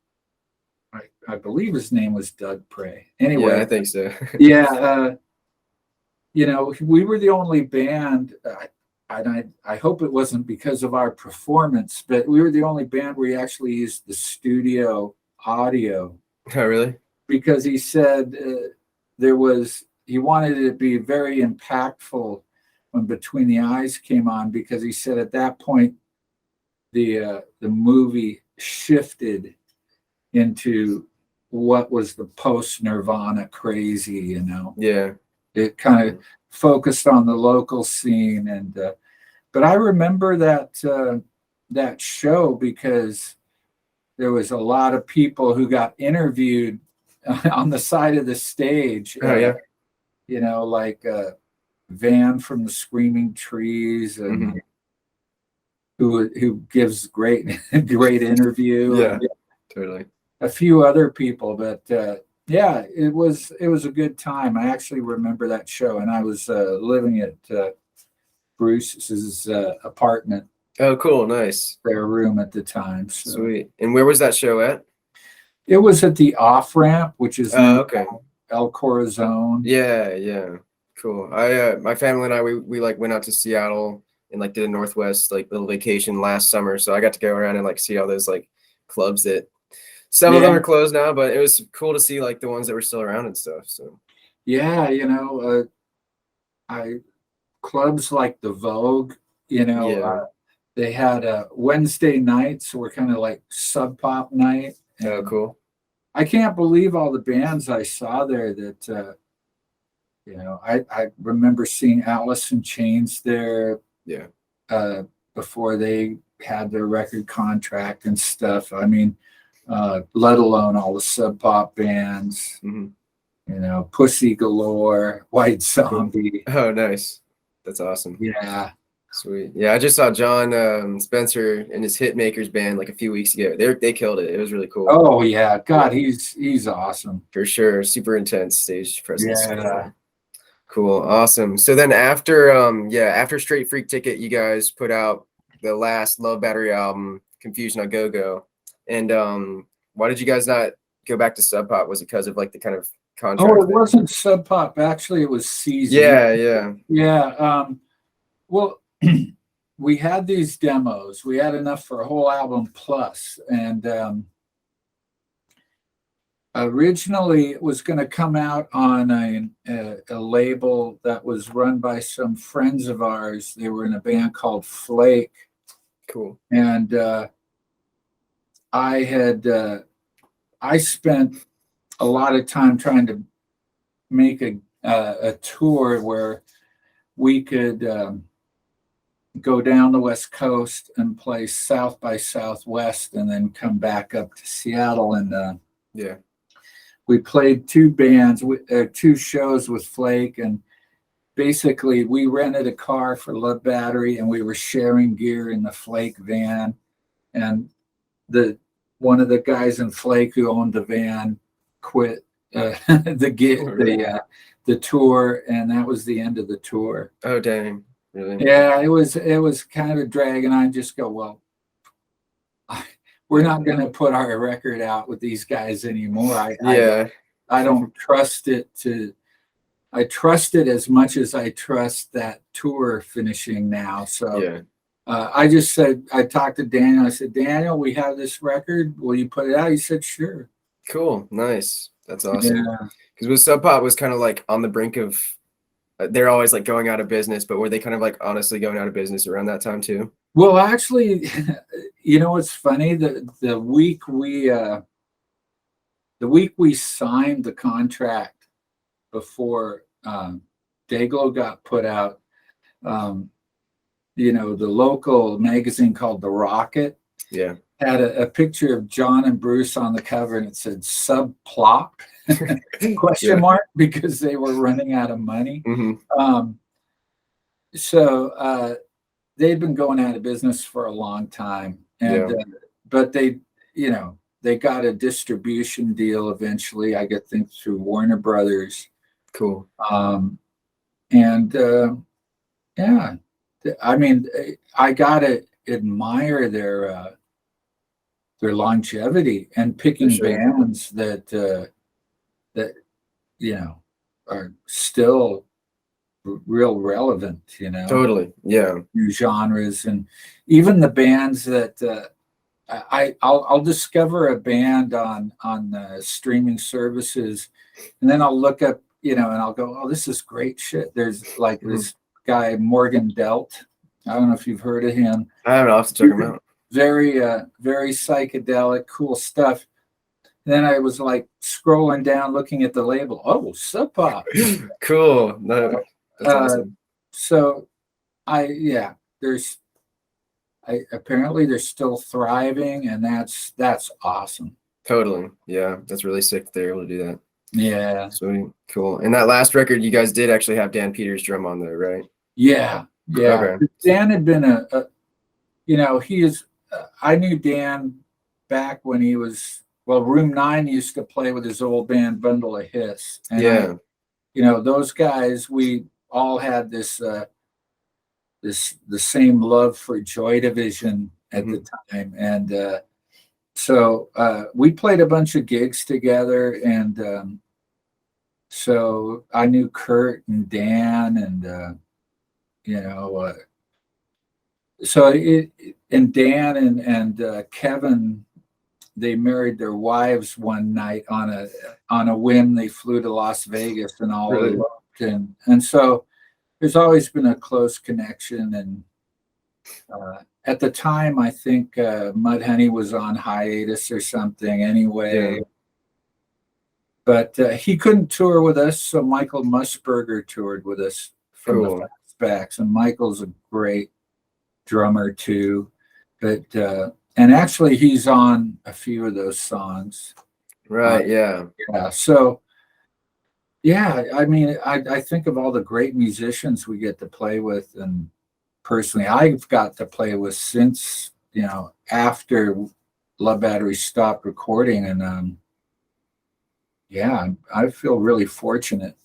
I believe his name was Doug Prey. Anyway, Yeah, I think so. yeah, we were the only band. I hope it wasn't because of our performance, but we were the only band where he actually used the studio audio, Oh, really? because he said he wanted it to be very impactful when Between the Eyes came on, because he said at that point the movie shifted into what was the post Nirvana crazy, Yeah. It kind of focused on the local scene, and but I remember that show because there was a lot of people who got interviewed on the side of the stage. Oh, yeah. Like Van from the Screaming Trees, and who gives great interview, Yeah, and totally. a few other people. But yeah, it was a good time. I actually remember that show, and I was living at Bruce's apartment, Oh, cool. Nice. their room at the time. So Sweet. And where was that show at? it was at the Off Ramp, which is Oh, now okay. El Corazon. Yeah, yeah. Cool. My family and I, we like went out to Seattle and like did a Northwest like little vacation last summer. So I got to go around and like see all those like clubs that some of them Yeah, are closed now, but it was cool to see like the ones that were still around and stuff. So yeah, I clubs like the Vogue, yeah. they had Wednesday nights were kind of like Sub Pop night, Oh, and cool. I can't believe all the bands I saw there. That I remember seeing Alice in Chains there Yeah. before they had their record contract and stuff. I mean, let alone all the Sub Pop bands. Hmm. Pussy Galore, White Cool. Zombie. Oh, nice. That's awesome. Yeah. Sweet. Yeah, I just saw John Spencer and his Hitmakers band like a few weeks ago. They killed it. It was really cool. Oh yeah. God, Yeah, he's awesome. for sure. Super intense stage presence. Yeah. Cool. Awesome. So then after Straight Freak Ticket, you guys put out the last Love Battery album, Confusion on Go Go. And why did you guys not go back to Sub Pop? Was it because of like the kind of Oh, contract it thing? wasn't Sub Pop. Actually, it was CZ. Yeah, yeah. Yeah. Well, we had these demos. We had enough for a whole album plus, and originally it was going to come out on a label that was run by some friends of ours. They were in a band called Flake, Cool. and I spent a lot of time trying to make a tour where we could go down the West Coast and play South by Southwest, and then come back up to Seattle. And Yeah. we played two shows with Flake, and basically we rented a car for Love Battery, and we were sharing gear in the Flake van. And one of the guys in Flake who owned the van quit the tour, and that was the end of the tour. Oh, dang. Really? Yeah, it was kind of a drag, and I just go, well, we're not going to put our record out with these guys anymore. I don't trust it I trust it as much as I trust that tour finishing now. So Yeah. I just said, I talked to Daniel. I said, Daniel, we have this record. Will you put it out? He said, sure. Cool. Nice. That's awesome. Yeah. Because with Sub Pop was kind of like on the brink of they're always like going out of business, but were they kind of like honestly going out of business around that time too? Well, actually, it's funny. The week we signed the contract before Dayglo got put out, the local magazine called The Rocket Yeah. had a picture of John and Bruce on the cover, and it said Sub Plop question mark, because they were running out of money. Mm-hmm. So they've been going out of business for a long time, and but they got a distribution deal eventually, I think through Warner Brothers. Cool. And yeah, I mean, I gotta admire their longevity and picking bands that that are still real relevant, Totally. Yeah. new genres, and even the bands that I'll discover a band on streaming services, and then I'll look up, and I'll go, oh, this is great shit. There's like this guy Morgan Delt. I don't know if you've heard of him. I haven't. I'll have to check him out. Very very psychedelic, cool stuff. And then I was like scrolling down, looking at the label. Oh, Sub Pop. Cool. No, that's awesome. So there's apparently they're still thriving, and that's awesome. Totally. Yeah, that's really sick that they're able to do that. Yeah. Sweet. Cool. And that last record, you guys did actually have Dan Peters drum on there, right? Yeah. Okay. Dan had been he is. I knew Dan back when he was, Room 9 used to play with his old band Bundle of Hiss. And those guys, we all had this the same love for Joy Division at the time. And so we played a bunch of gigs together, and so I knew Kurt and Dan, and so and Dan and Kevin, they married their wives one night on a whim. They flew to Las Vegas and all eloped, and so there's always been a close connection. And at the time, I think Mudhoney was on hiatus or something anyway. Yeah. But he couldn't tour with us, so Michael Musburger toured with us from the Fastbacks, and Michael's a great drummer too. But and actually, he's on a few of those songs. Right. Yeah. Yeah. So. Yeah, I mean, I think of all the great musicians we get to play with, and personally, I've got to play with since, after Love Battery stopped recording, and I feel really fortunate.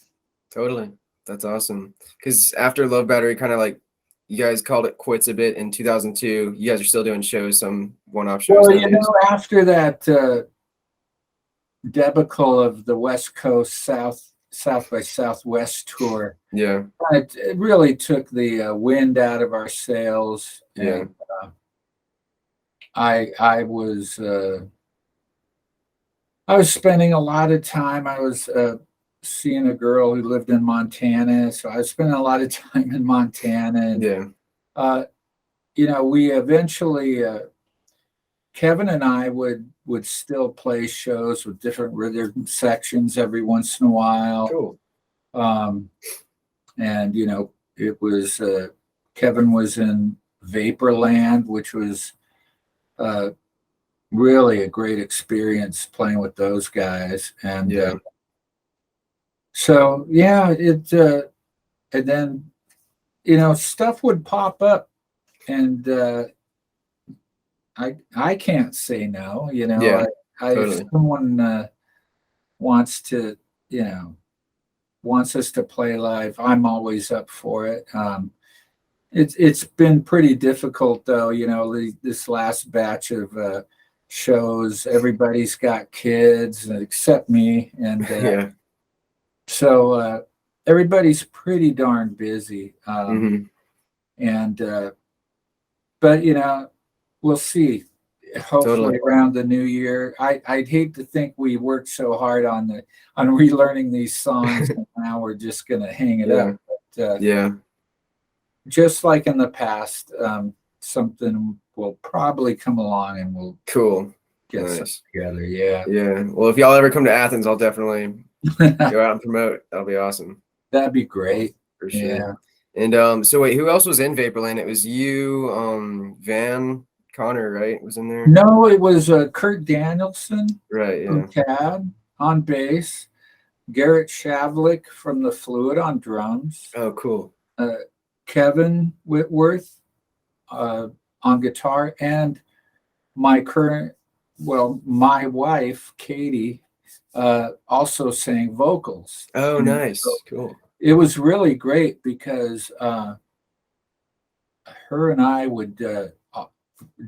Totally. That's awesome. Because after Love Battery, kind of like, you guys called it quits a bit in 2002. You guys are still doing shows, some one-off shows. Well, after that debacle of the West Coast South by Southwest tour. Yeah. It really took the wind out of our sails. Yeah. And, I was spending a lot of time. I was seeing a girl who lived in Montana, so I was spending a lot of time in Montana. And, we eventually, Kevin and I would still play shows with different rhythm sections every once in a while. Cool. And it was Kevin was in Vaporland, which was really a great experience playing with those guys. And and then stuff would pop up, and I can't say no. Totally. If someone wants us to play live, I'm always up for it. It's been pretty difficult though. This last batch of shows, everybody's got kids except me, and so everybody's pretty darn busy. And but we'll see. Hopefully around the new year. I'd hate to think we worked so hard on relearning these songs, and now we're just gonna hang it up. But, just like in the past, something will probably come along, and we'll get something together. Yeah. Well, if y'all ever come to Athens, I'll definitely go out and promote. That'll be awesome. That'd be great. For sure. Yeah. And so wait, who else was in Vaporland? It was you, Van Connor, right? Was in there? No, it was Kurt Danielson, right? From CAD on bass, Garrett Shavlik from The Fluid on drums. Oh, cool. Kevin Whitworth on guitar, and my wife Katie also sang vocals. Oh, nice. So cool. It was really great because her and I would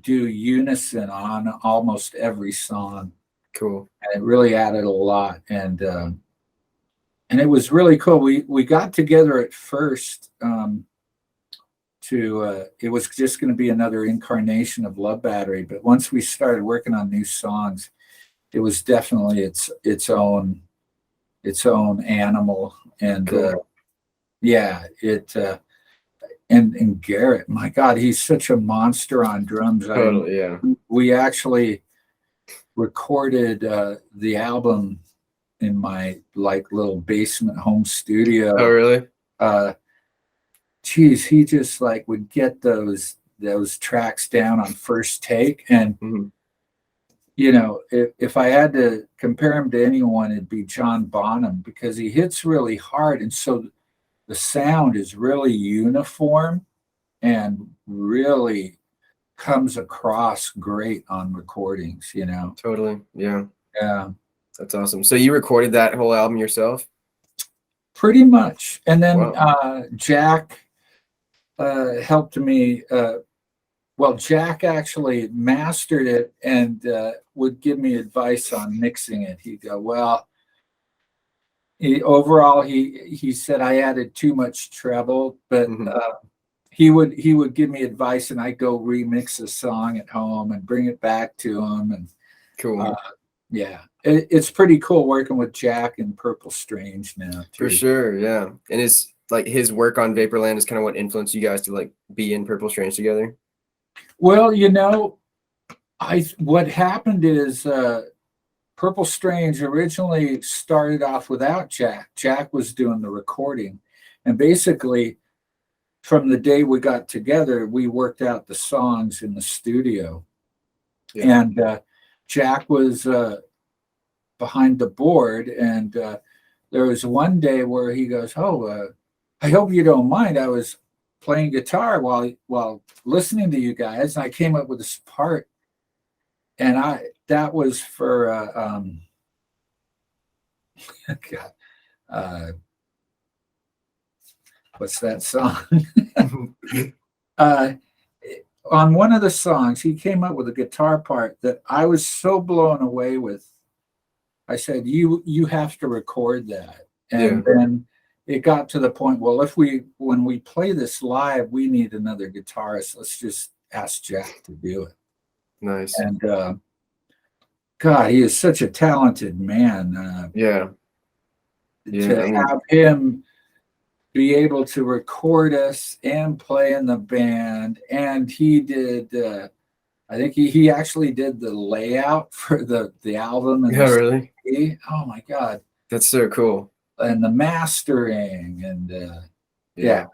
do unison on almost every song, Cool. and it really added a lot. And it was really cool. We got together at first to it was just going to be another incarnation of Love Battery, but once we started working on new songs, it was definitely its own animal. And Cool. yeah, it and Garrett, my God, he's such a monster on drums. Totally. Yeah. We actually recorded the album in my like little basement home studio. Oh, really? Geez, he just like would get those tracks down on first take. And Mm-hmm. if I had to compare him to anyone, it'd be John Bonham, because he hits really hard, and so the sound is really uniform and really comes across great on recordings. Totally. Yeah. Yeah, That's awesome. So you recorded that whole album yourself? pretty much. And then Wow. Jack helped me. Well, Jack actually mastered it and would give me advice on mixing it. He'd go, well, overall, he said I added too much treble, but Mm-hmm. he would give me advice, and I'd go remix a song at home and bring it back to him. And Cool. yeah, it's pretty cool working with Jack and Purple Strange now For too. sure. Yeah. And it's like his work on Vaporland is kind of what influenced you guys to like be in Purple Strange together. Well, what happened is Purple Strange originally started off without Jack. Jack was doing the recording, and basically from the day we got together, we worked out the songs in the studio. Yeah. And Jack was behind the board, and there was one day where he goes, "Oh, I hope you don't mind. I was playing guitar while listening to you guys, and I came up with this part, and that was for God, what's that song?" uh, on one of the songs, he came up with a guitar part that I was so blown away with. I said, "You have to record that." And Yeah. then it got to the point, well, when we play this live, we need another guitarist. Let's just ask Jack to do it. Nice. And God, he is such a talented man. Yeah. Yeah. To I mean, have him be able to record us and play in the band, and he did. I think he actually did the layout for the album and yeah, the really? CD. Oh my God! That's so cool. And the mastering, and Yeah.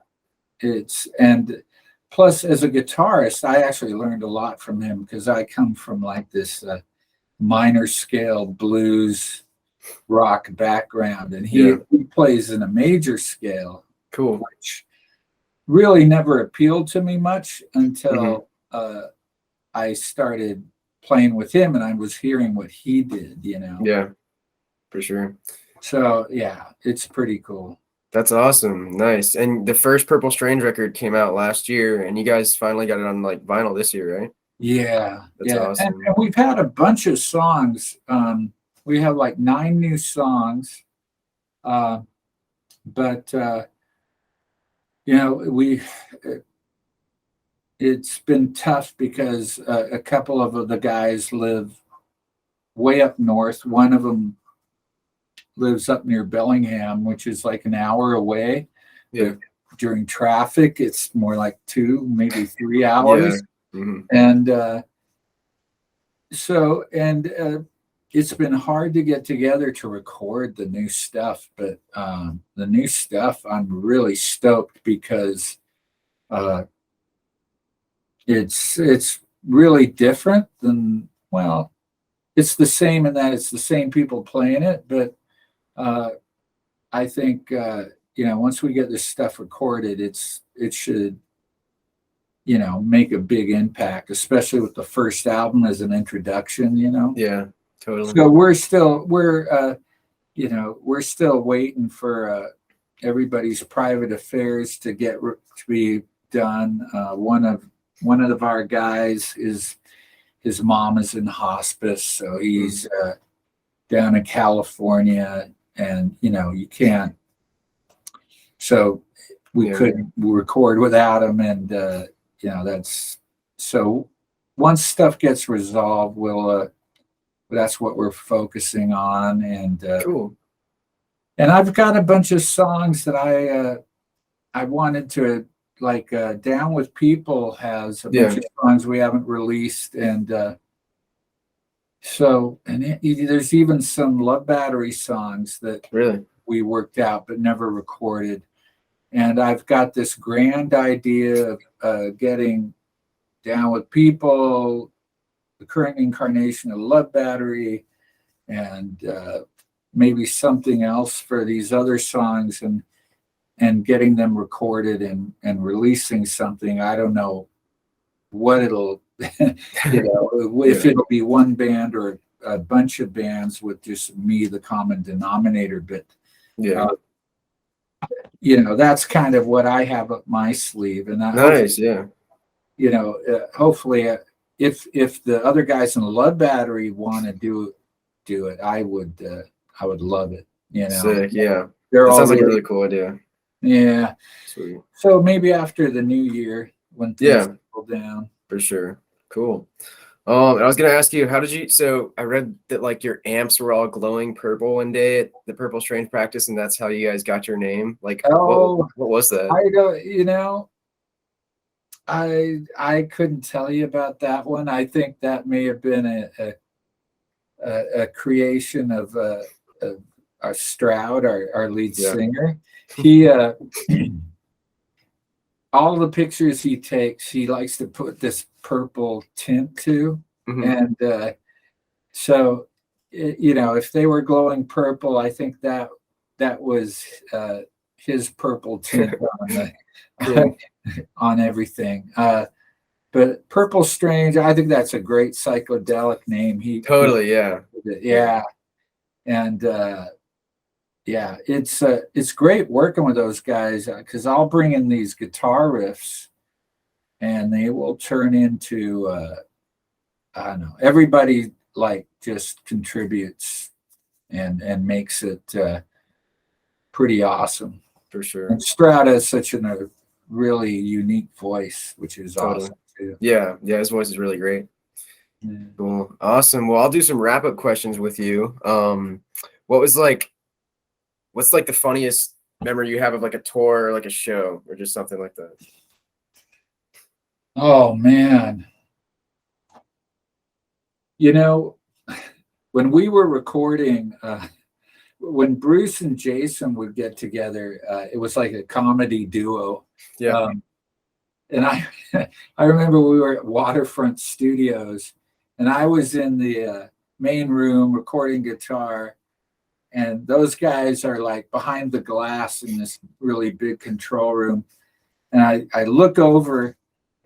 and plus, as a guitarist, I actually learned a lot from him, because I come from like this minor scale blues rock background, and he Yeah. plays in a major scale, Cool. which really never appealed to me much Mm-hmm. until I started playing with him, and I was hearing what he did. Yeah, for sure. So yeah, it's pretty cool. That's awesome. Nice. And the first Purple Strange record came out last year, and you guys finally got it on like vinyl this year, right? Yeah, That's yeah, and awesome. we've had a bunch of songs. We have like 9 new songs, uh, but we it's been tough because a couple of the guys live way up north. One of them lives up near Bellingham, which is like an hour away. Yeah. But during traffic, it's more like 2, maybe 3 Yeah. hours. Mm-hmm. And it's been hard to get together to record the new stuff. But the new stuff, I'm really stoked, because it's really different than, well, it's the same in that it's the same people playing it, but I think once we get this stuff recorded, it should make a big impact, especially with the first album as an introduction. Yeah, totally. So we're still waiting for everybody's private affairs to be done. One of one of our guys is his mom is in hospice, so he's down in California, and you can't. So we couldn't record without him, and that's so. Once stuff gets resolved, we'll. That's what we're focusing on, and Cool. And I've got a bunch of songs that I wanted to like. Down with People has a bunch of songs we haven't released, and there's even some Love Battery songs that really we worked out but never recorded. And I've got this grand idea of getting Down with People, the current incarnation of Love Battery, and maybe something else for these other songs, and getting them recorded and releasing something. I don't know what it'll, if it'll be one band or a bunch of bands with just me, the common denominator. But that's kind of what I have up my sleeve. And nice, hopefully, if the other guys in the Love Battery want to do it, I would love it. Sick, yeah. That sounds like a really cool idea. Yeah. Sweet. So maybe after the new year when things settle down. For sure. Cool. I was gonna ask you, how did you? So I read that like your amps were all glowing purple one day at the Purple Strange practice, and that's how you guys got your name. Like, what was that? I couldn't tell you about that one. I think that may have been a creation of our Stroud, our lead singer. He all the pictures he takes, he likes to put this purple tint to, and so if they were glowing purple, I think that was his purple tint on everything. But Purple Strange, I think that's a great psychedelic name. And it's great working with those guys, because I'll bring in these guitar riffs and they will turn into I don't know, everybody like just contributes and makes it pretty awesome. For sure. And Stroud has such a really unique voice, which is awesome too. Yeah, his voice is really great. Cool. Awesome. Well, I'll do some wrap-up questions with you. What's like the funniest memory you have of like a tour or like a show or just something like that? Oh man. When we were recording, when Bruce and Jason would get together, it was like a comedy duo. Yeah. And I remember we were at Waterfront Studios, and I was in the main room recording guitar, and those guys are like behind the glass in this really big control room. And I look over,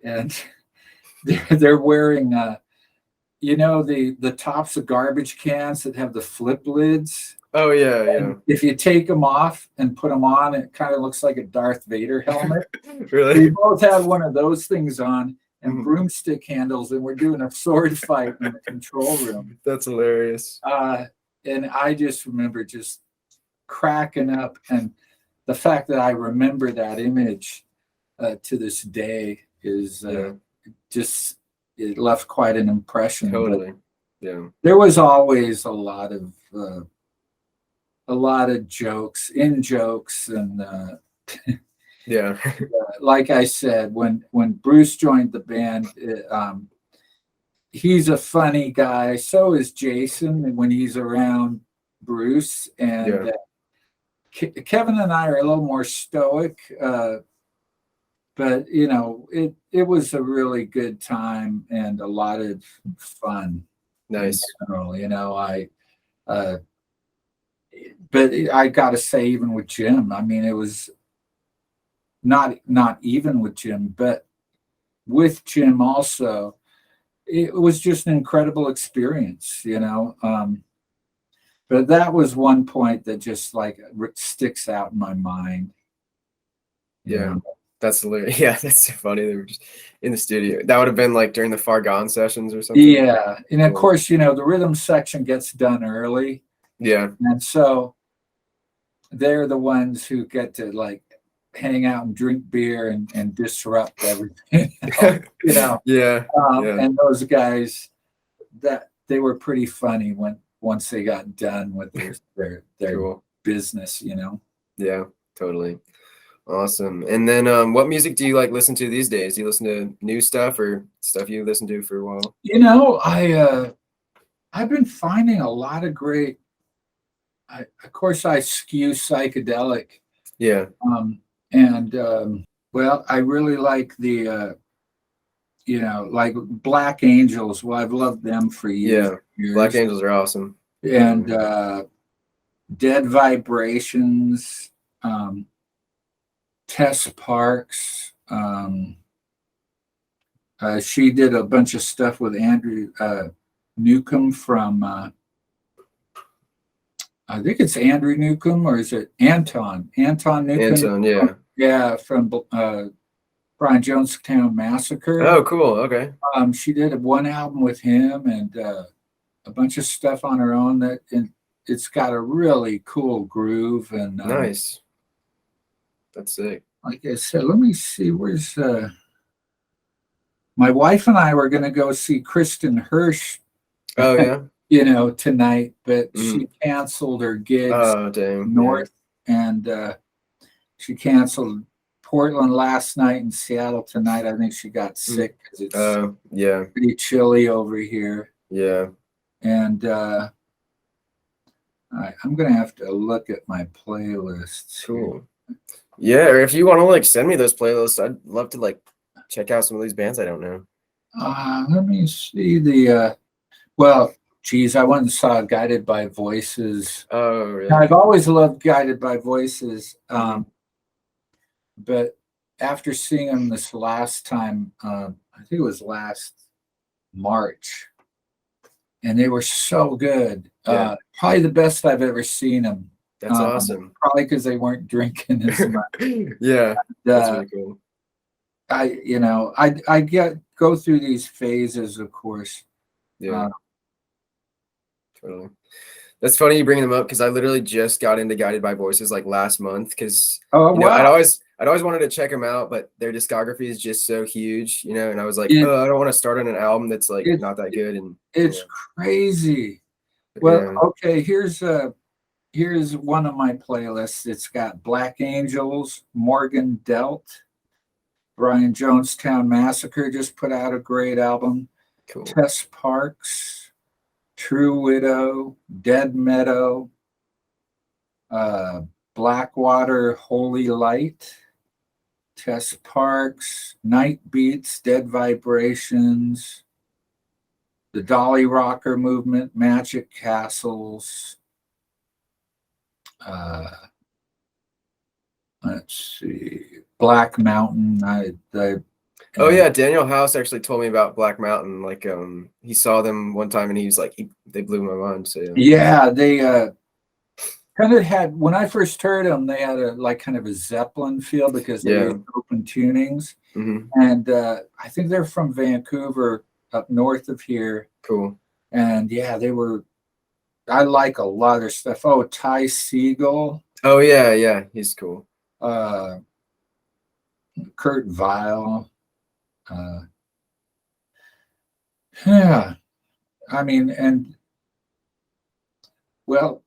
and they're wearing, the tops of garbage cans that have the flip lids. Oh, yeah. And if you take them off and put them on, it kind of looks like a Darth Vader helmet. Really? We both have one of those things on and broomstick handles, and we're doing a sword fight in the control room. That's hilarious. And I just remember just cracking up. And the fact that I remember that image to this day is it left quite an impression. Totally. Yeah. There was always a lot of jokes and like I said, when Bruce joined the band, he's a funny guy. So is Jason when he's around Bruce, and Kevin and I are a little more stoic, but it was a really good time and a lot of fun. Nice. In general, but I got to say, even with Jim, I mean, it was not even with Jim, but with Jim also, it was just an incredible experience, but that was one point that just like sticks out in my mind. Yeah, That's hilarious. Yeah, that's so funny. They were just in the studio. That would have been like during the Far Gone sessions or something. Yeah, and of Cool. course, you know, the rhythm section gets done early, Yeah. and so they're the ones who get to like hang out and drink beer and disrupt everything. You know, Yeah. Yeah. and those guys, that they were pretty funny when once they got done with their Cool. business. You know. Yeah. Totally. Awesome. And then, what music do you like listen to these days? Do you listen to new stuff or stuff you listened to for a while? You know, I've been finding a lot of great. Of course, I skew psychedelic, Yeah. and well, I really like the you know, like Black Angels. Well, I've loved them for years, Yeah. and Black years, Angels are awesome. and Dead Vibrations, Tess Parks. She did a bunch of stuff with Andrew Newcomb from. I think it's Andrew Newcomb, or is it Anton? Anton Newcomb. Anton, yeah. Yeah, from Brian Jonestown Massacre. Oh, cool. Okay. She did one album with him and a bunch of stuff on her own and it's got a really cool groove and Nice. That's sick. like I said, let me see where's my wife and I were going to go see Kristen Hirsch. Oh, yeah. You know, tonight, but Mm. she canceled her gigs Oh, dang. north, and she canceled Portland last night and Seattle tonight. I think she got sick because it's Yeah. pretty chilly over here. Yeah. And all right, I'm gonna have to look at my playlists. Cool. Yeah, or if you want to like send me those playlists, I'd love to like check out some of these bands I don't know. Let me see the well, geez, I went and saw Guided by Voices. Oh, really? Now, I've always loved Guided by Voices, but after seeing them this last time, I think it was last March, and they were so good. Yeah. Probably the best I've ever seen them. That's awesome. Probably because they weren't drinking as much. Yeah. That's really cool. I go through these phases, of course. Yeah. Totally. That's funny you bring them up because I literally just got into Guided by Voices like last month because I'd always wanted to check them out, but their discography is just so huge, you know, and I was like, I don't want to start on an album that's like not that good. And it's crazy. Well, okay, here's one of my playlists. It's got Black Angels, Morgan Delt, Brian Jonestown Massacre just put out a great album. Cool. Tess Parks, True Widow, Dead Meadow, Blackwater, Holy Light, Tess Parks, Night Beats, Dead Vibrations, the Dolly Rocker Movement, Magic Castles. Let's see, Black Mountain. Oh yeah, Daniel House actually told me about Black Mountain. Like, he saw them one time and he was like, they blew my mind. So yeah, they kind of had, when I first heard them, they had a like kind of a Zeppelin feel because they were open tunings. And I think they're from Vancouver, up north of here. Cool. And yeah, I like a lot of their stuff. Oh, Ty Segall. Oh yeah, he's cool. Kurt Vile. Yeah, I mean, and well,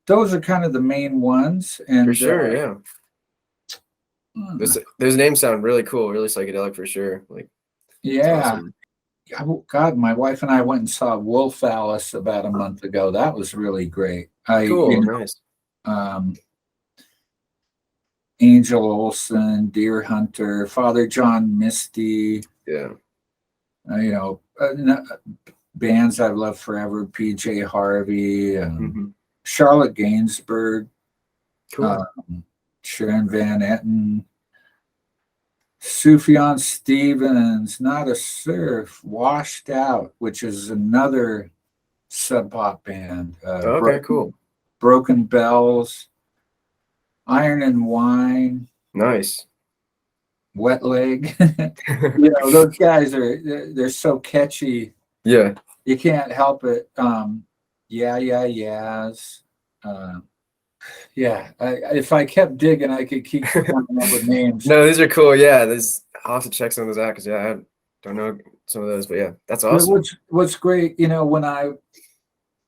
those are kind of the main ones. And for sure, yeah. Those names sound really cool, really psychedelic for sure. Like, yeah. Awesome. God, my wife and I went and saw Wolf Alice about a month ago. That was really great. Cool, nice. Angel Olsen, Deer Hunter, Father John Misty. Yeah. Bands I've loved forever, PJ Harvey, Charlotte Gainsbourg, cool. Sharon Van Etten, Sufjan Stevens, Not a Surf, Washed Out, which is another sub pop band. Cool. Broken Bells, Iron and Wine. Nice. Wet Leg. Those guys they're so catchy. Yeah. You can't help it. Yeah, yeah, yeahs. Yeah, if I kept digging, I could keep coming up with names. No, these are cool. Yeah, I'll have to check some of those out because yeah, I don't know some of those, but yeah, that's But awesome. what's great, when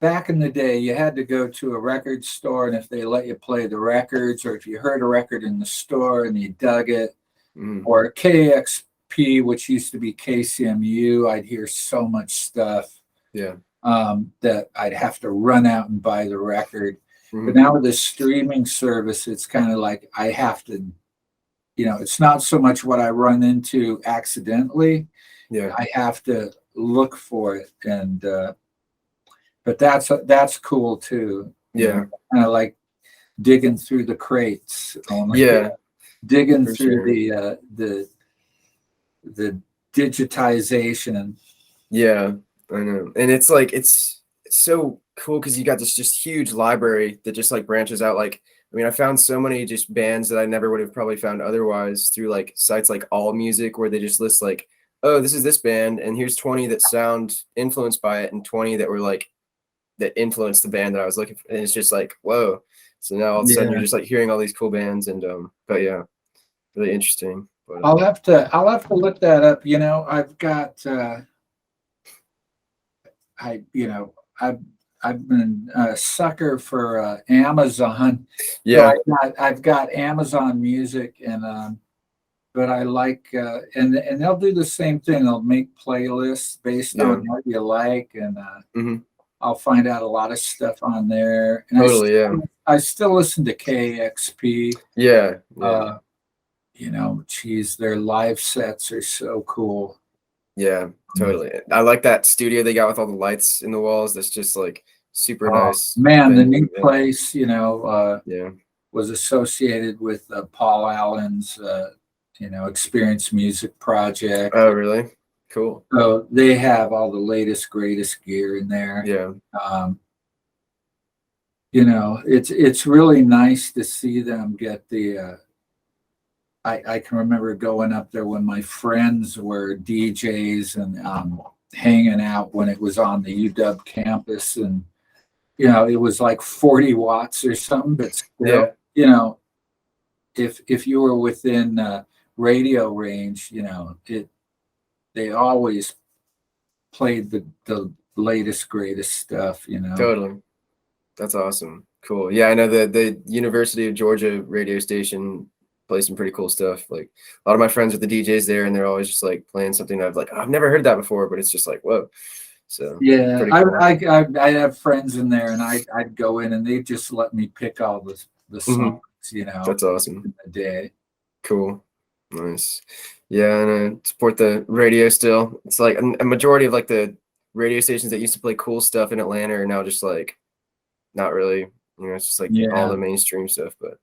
back in the day, you had to go to a record store, and if they let you play the records, or if you heard a record in the store and you dug it, or KXP, which used to be KCMU, I'd hear so much stuff. Yeah. That I'd have to run out and buy the record. But now with this streaming service, it's kind of like I have to, it's not so much what I run into accidentally. Yeah. I have to look for it, and but that's cool too. Yeah. Kind of like digging through the crates, only Yeah. digging For through sure. the digitization. Yeah, I know. And it's so cool because you got this just huge library that just like branches out. Like, I mean, I found so many just bands that I never would have probably found otherwise through like sites like All Music, where they just list like, oh, this is this band, and here's 20 that sound influenced by it, and 20 that were like that influenced the band that I was looking for. And it's just like, whoa. So now all of a sudden you're Yeah, just like hearing all these cool bands, and but yeah, really interesting. But I'll have to look that up. I've got I you know I've been a sucker for Amazon. So yeah, I've got Amazon Music, and but I like and they'll do the same thing. They'll make playlists based yeah, on what you like, and hmm I'll find out a lot of stuff on there. And totally, yeah, I still listen to KXP. yeah, yeah. Uh, geez, their live sets are so cool. Yeah, totally. I like that studio they got with all the lights in the walls. That's just like super Oh nice man, the new venue. Yeah. place, Yeah. was associated with Paul Allen's, Experience Music Project. Oh, really? Cool. So they have all the latest, greatest gear in there. Yeah. Um, it's really nice to see them get the. I can remember going up there when my friends were DJs and hanging out when it was on the UW campus, and it was like 40 watts or something, but still, Yeah. if you were within radio range, they always played the latest greatest stuff. Totally. That's awesome. Cool. Yeah, I know the University of Georgia radio station plays some pretty cool stuff. Like a lot of my friends are the DJs there, and they're always just like playing something I've never heard that before, but it's just like whoa. So Yeah, pretty I, cool. I have friends in there, and I'd go in, and they just let me pick all the songs, That's awesome. in the day. Cool. Nice. Yeah, and support the radio still. It's like a majority of like the radio stations that used to play cool stuff in Atlanta are now just like not really, it's just like all Yeah, the mainstream stuff. But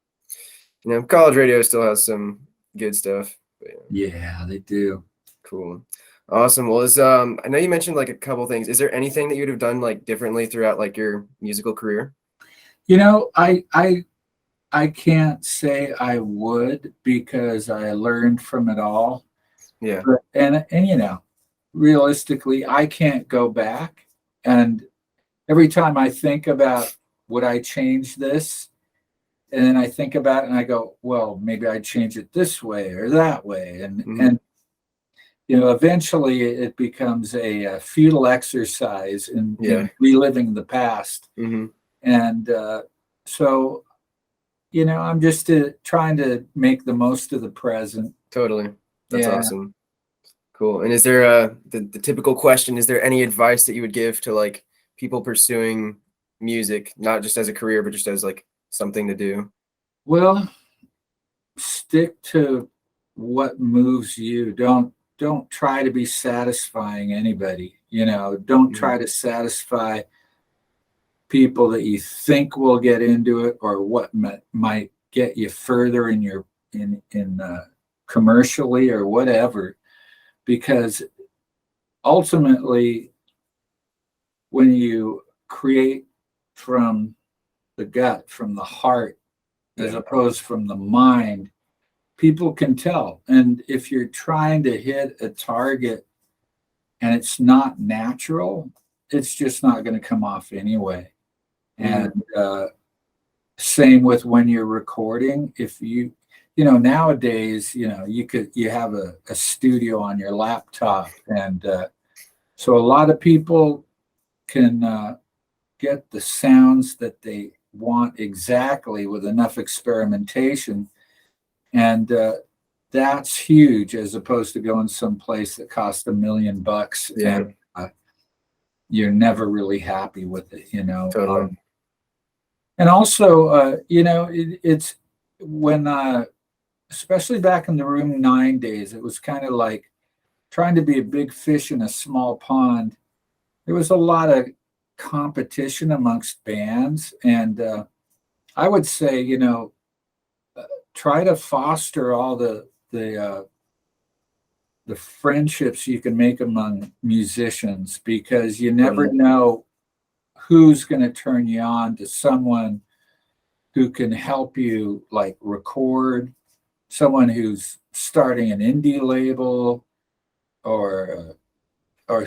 college radio still has some good stuff. But yeah, yeah, they do. cool. Awesome. Well, I know you mentioned like a couple things. Is there anything that you'd have done like differently throughout like your musical career? I can't say I would, because I learned from it all. Yeah. But, and realistically, I can't go back. And every time I think about, would I change this? And then I think about it and I go, well, maybe I'd change it this way or that way. And eventually it becomes a futile exercise in Yeah. reliving the past. Mm-hmm. And so, I'm just trying to make the most of the present. Totally. That's Yeah. awesome. Cool. And is there the typical question, is there any advice that you would give to like people pursuing music, not just as a career, but just as like something to do? Well, stick to what moves you. Don't try to be satisfying anybody. Don't try to satisfy people that you think will get into it, or what might get you further in your in commercially or whatever, because ultimately when you create from the gut, from the heart, as opposed from the mind, people can tell. And if you're trying to hit a target and it's not natural, it's just not going to come off anyway. And same with when you're recording. If you nowadays, you have a studio on your laptop, and so a lot of people can get the sounds that they want exactly with enough experimentation, and that's huge, as opposed to going someplace that costs $1 million and you're never really happy with it, Totally. and also, it's when, especially back in the Room 9 days, it was kind of like trying to be a big fish in a small pond. There was a lot of competition amongst bands, and I would say, try to foster all the friendships you can make among musicians, because you never know who's going to turn you on to someone who can help you, like, record, someone who's starting an indie label, or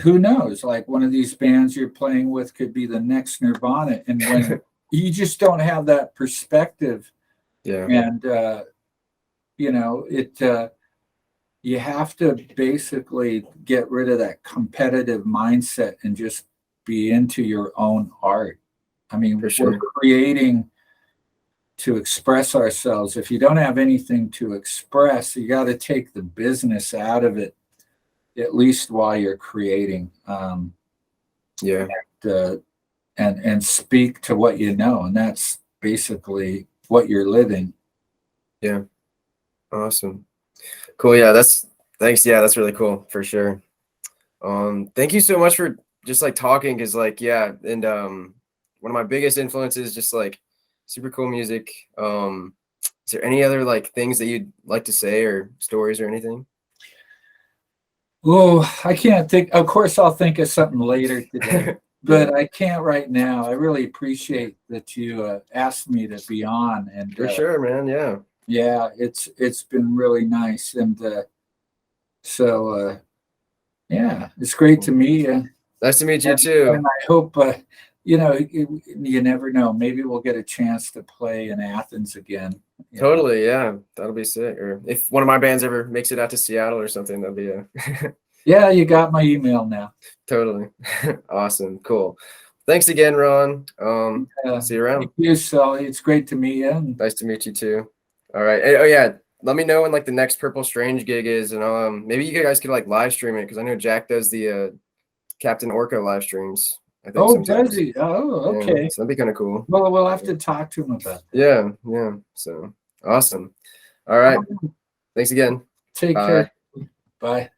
who knows, like one of these bands you're playing with could be the next Nirvana. And when you just don't have that perspective, and you have to basically get rid of that competitive mindset and just be into your own art. I mean, we're creating to express ourselves. If you don't have anything to express, you got to take the business out of it, at least while you're creating. And speak to what you know, and that's basically what you're living. Yeah. Awesome. Cool. Yeah, thanks. Yeah, that's really cool for sure. Thank you so much for just like talking, because like, yeah, and one of my biggest influences, just like super cool music. Is there any other like things that you'd like to say, or stories or anything? Oh, I can't think. Of course, I'll think of something later today, but I can't right now. I really appreciate that you asked me to be on, and For sure, man. yeah, it's been really nice, and so yeah, it's great to meet you. Nice to meet you too. And I hope you never know. Maybe we'll get a chance to play in Athens again. Totally, yeah, that'll be sick. Or if one of my bands ever makes it out to Seattle or something, that'd be yeah, you got my email now. Totally. Awesome. Cool. Thanks again, Ron. See you around. Thank you, Sully. It's great to meet you. Nice to meet you too. All right. Oh yeah, let me know when like the next Purple Strange gig is, and maybe you guys could like live stream it, because I know Jack does the Captain Orca live streams, I think. Sometimes. Does he? Oh, okay. So that'd be kind of cool. Well, we'll have to talk to him about that. Yeah. So awesome. All right. Thanks again. Take care. Bye.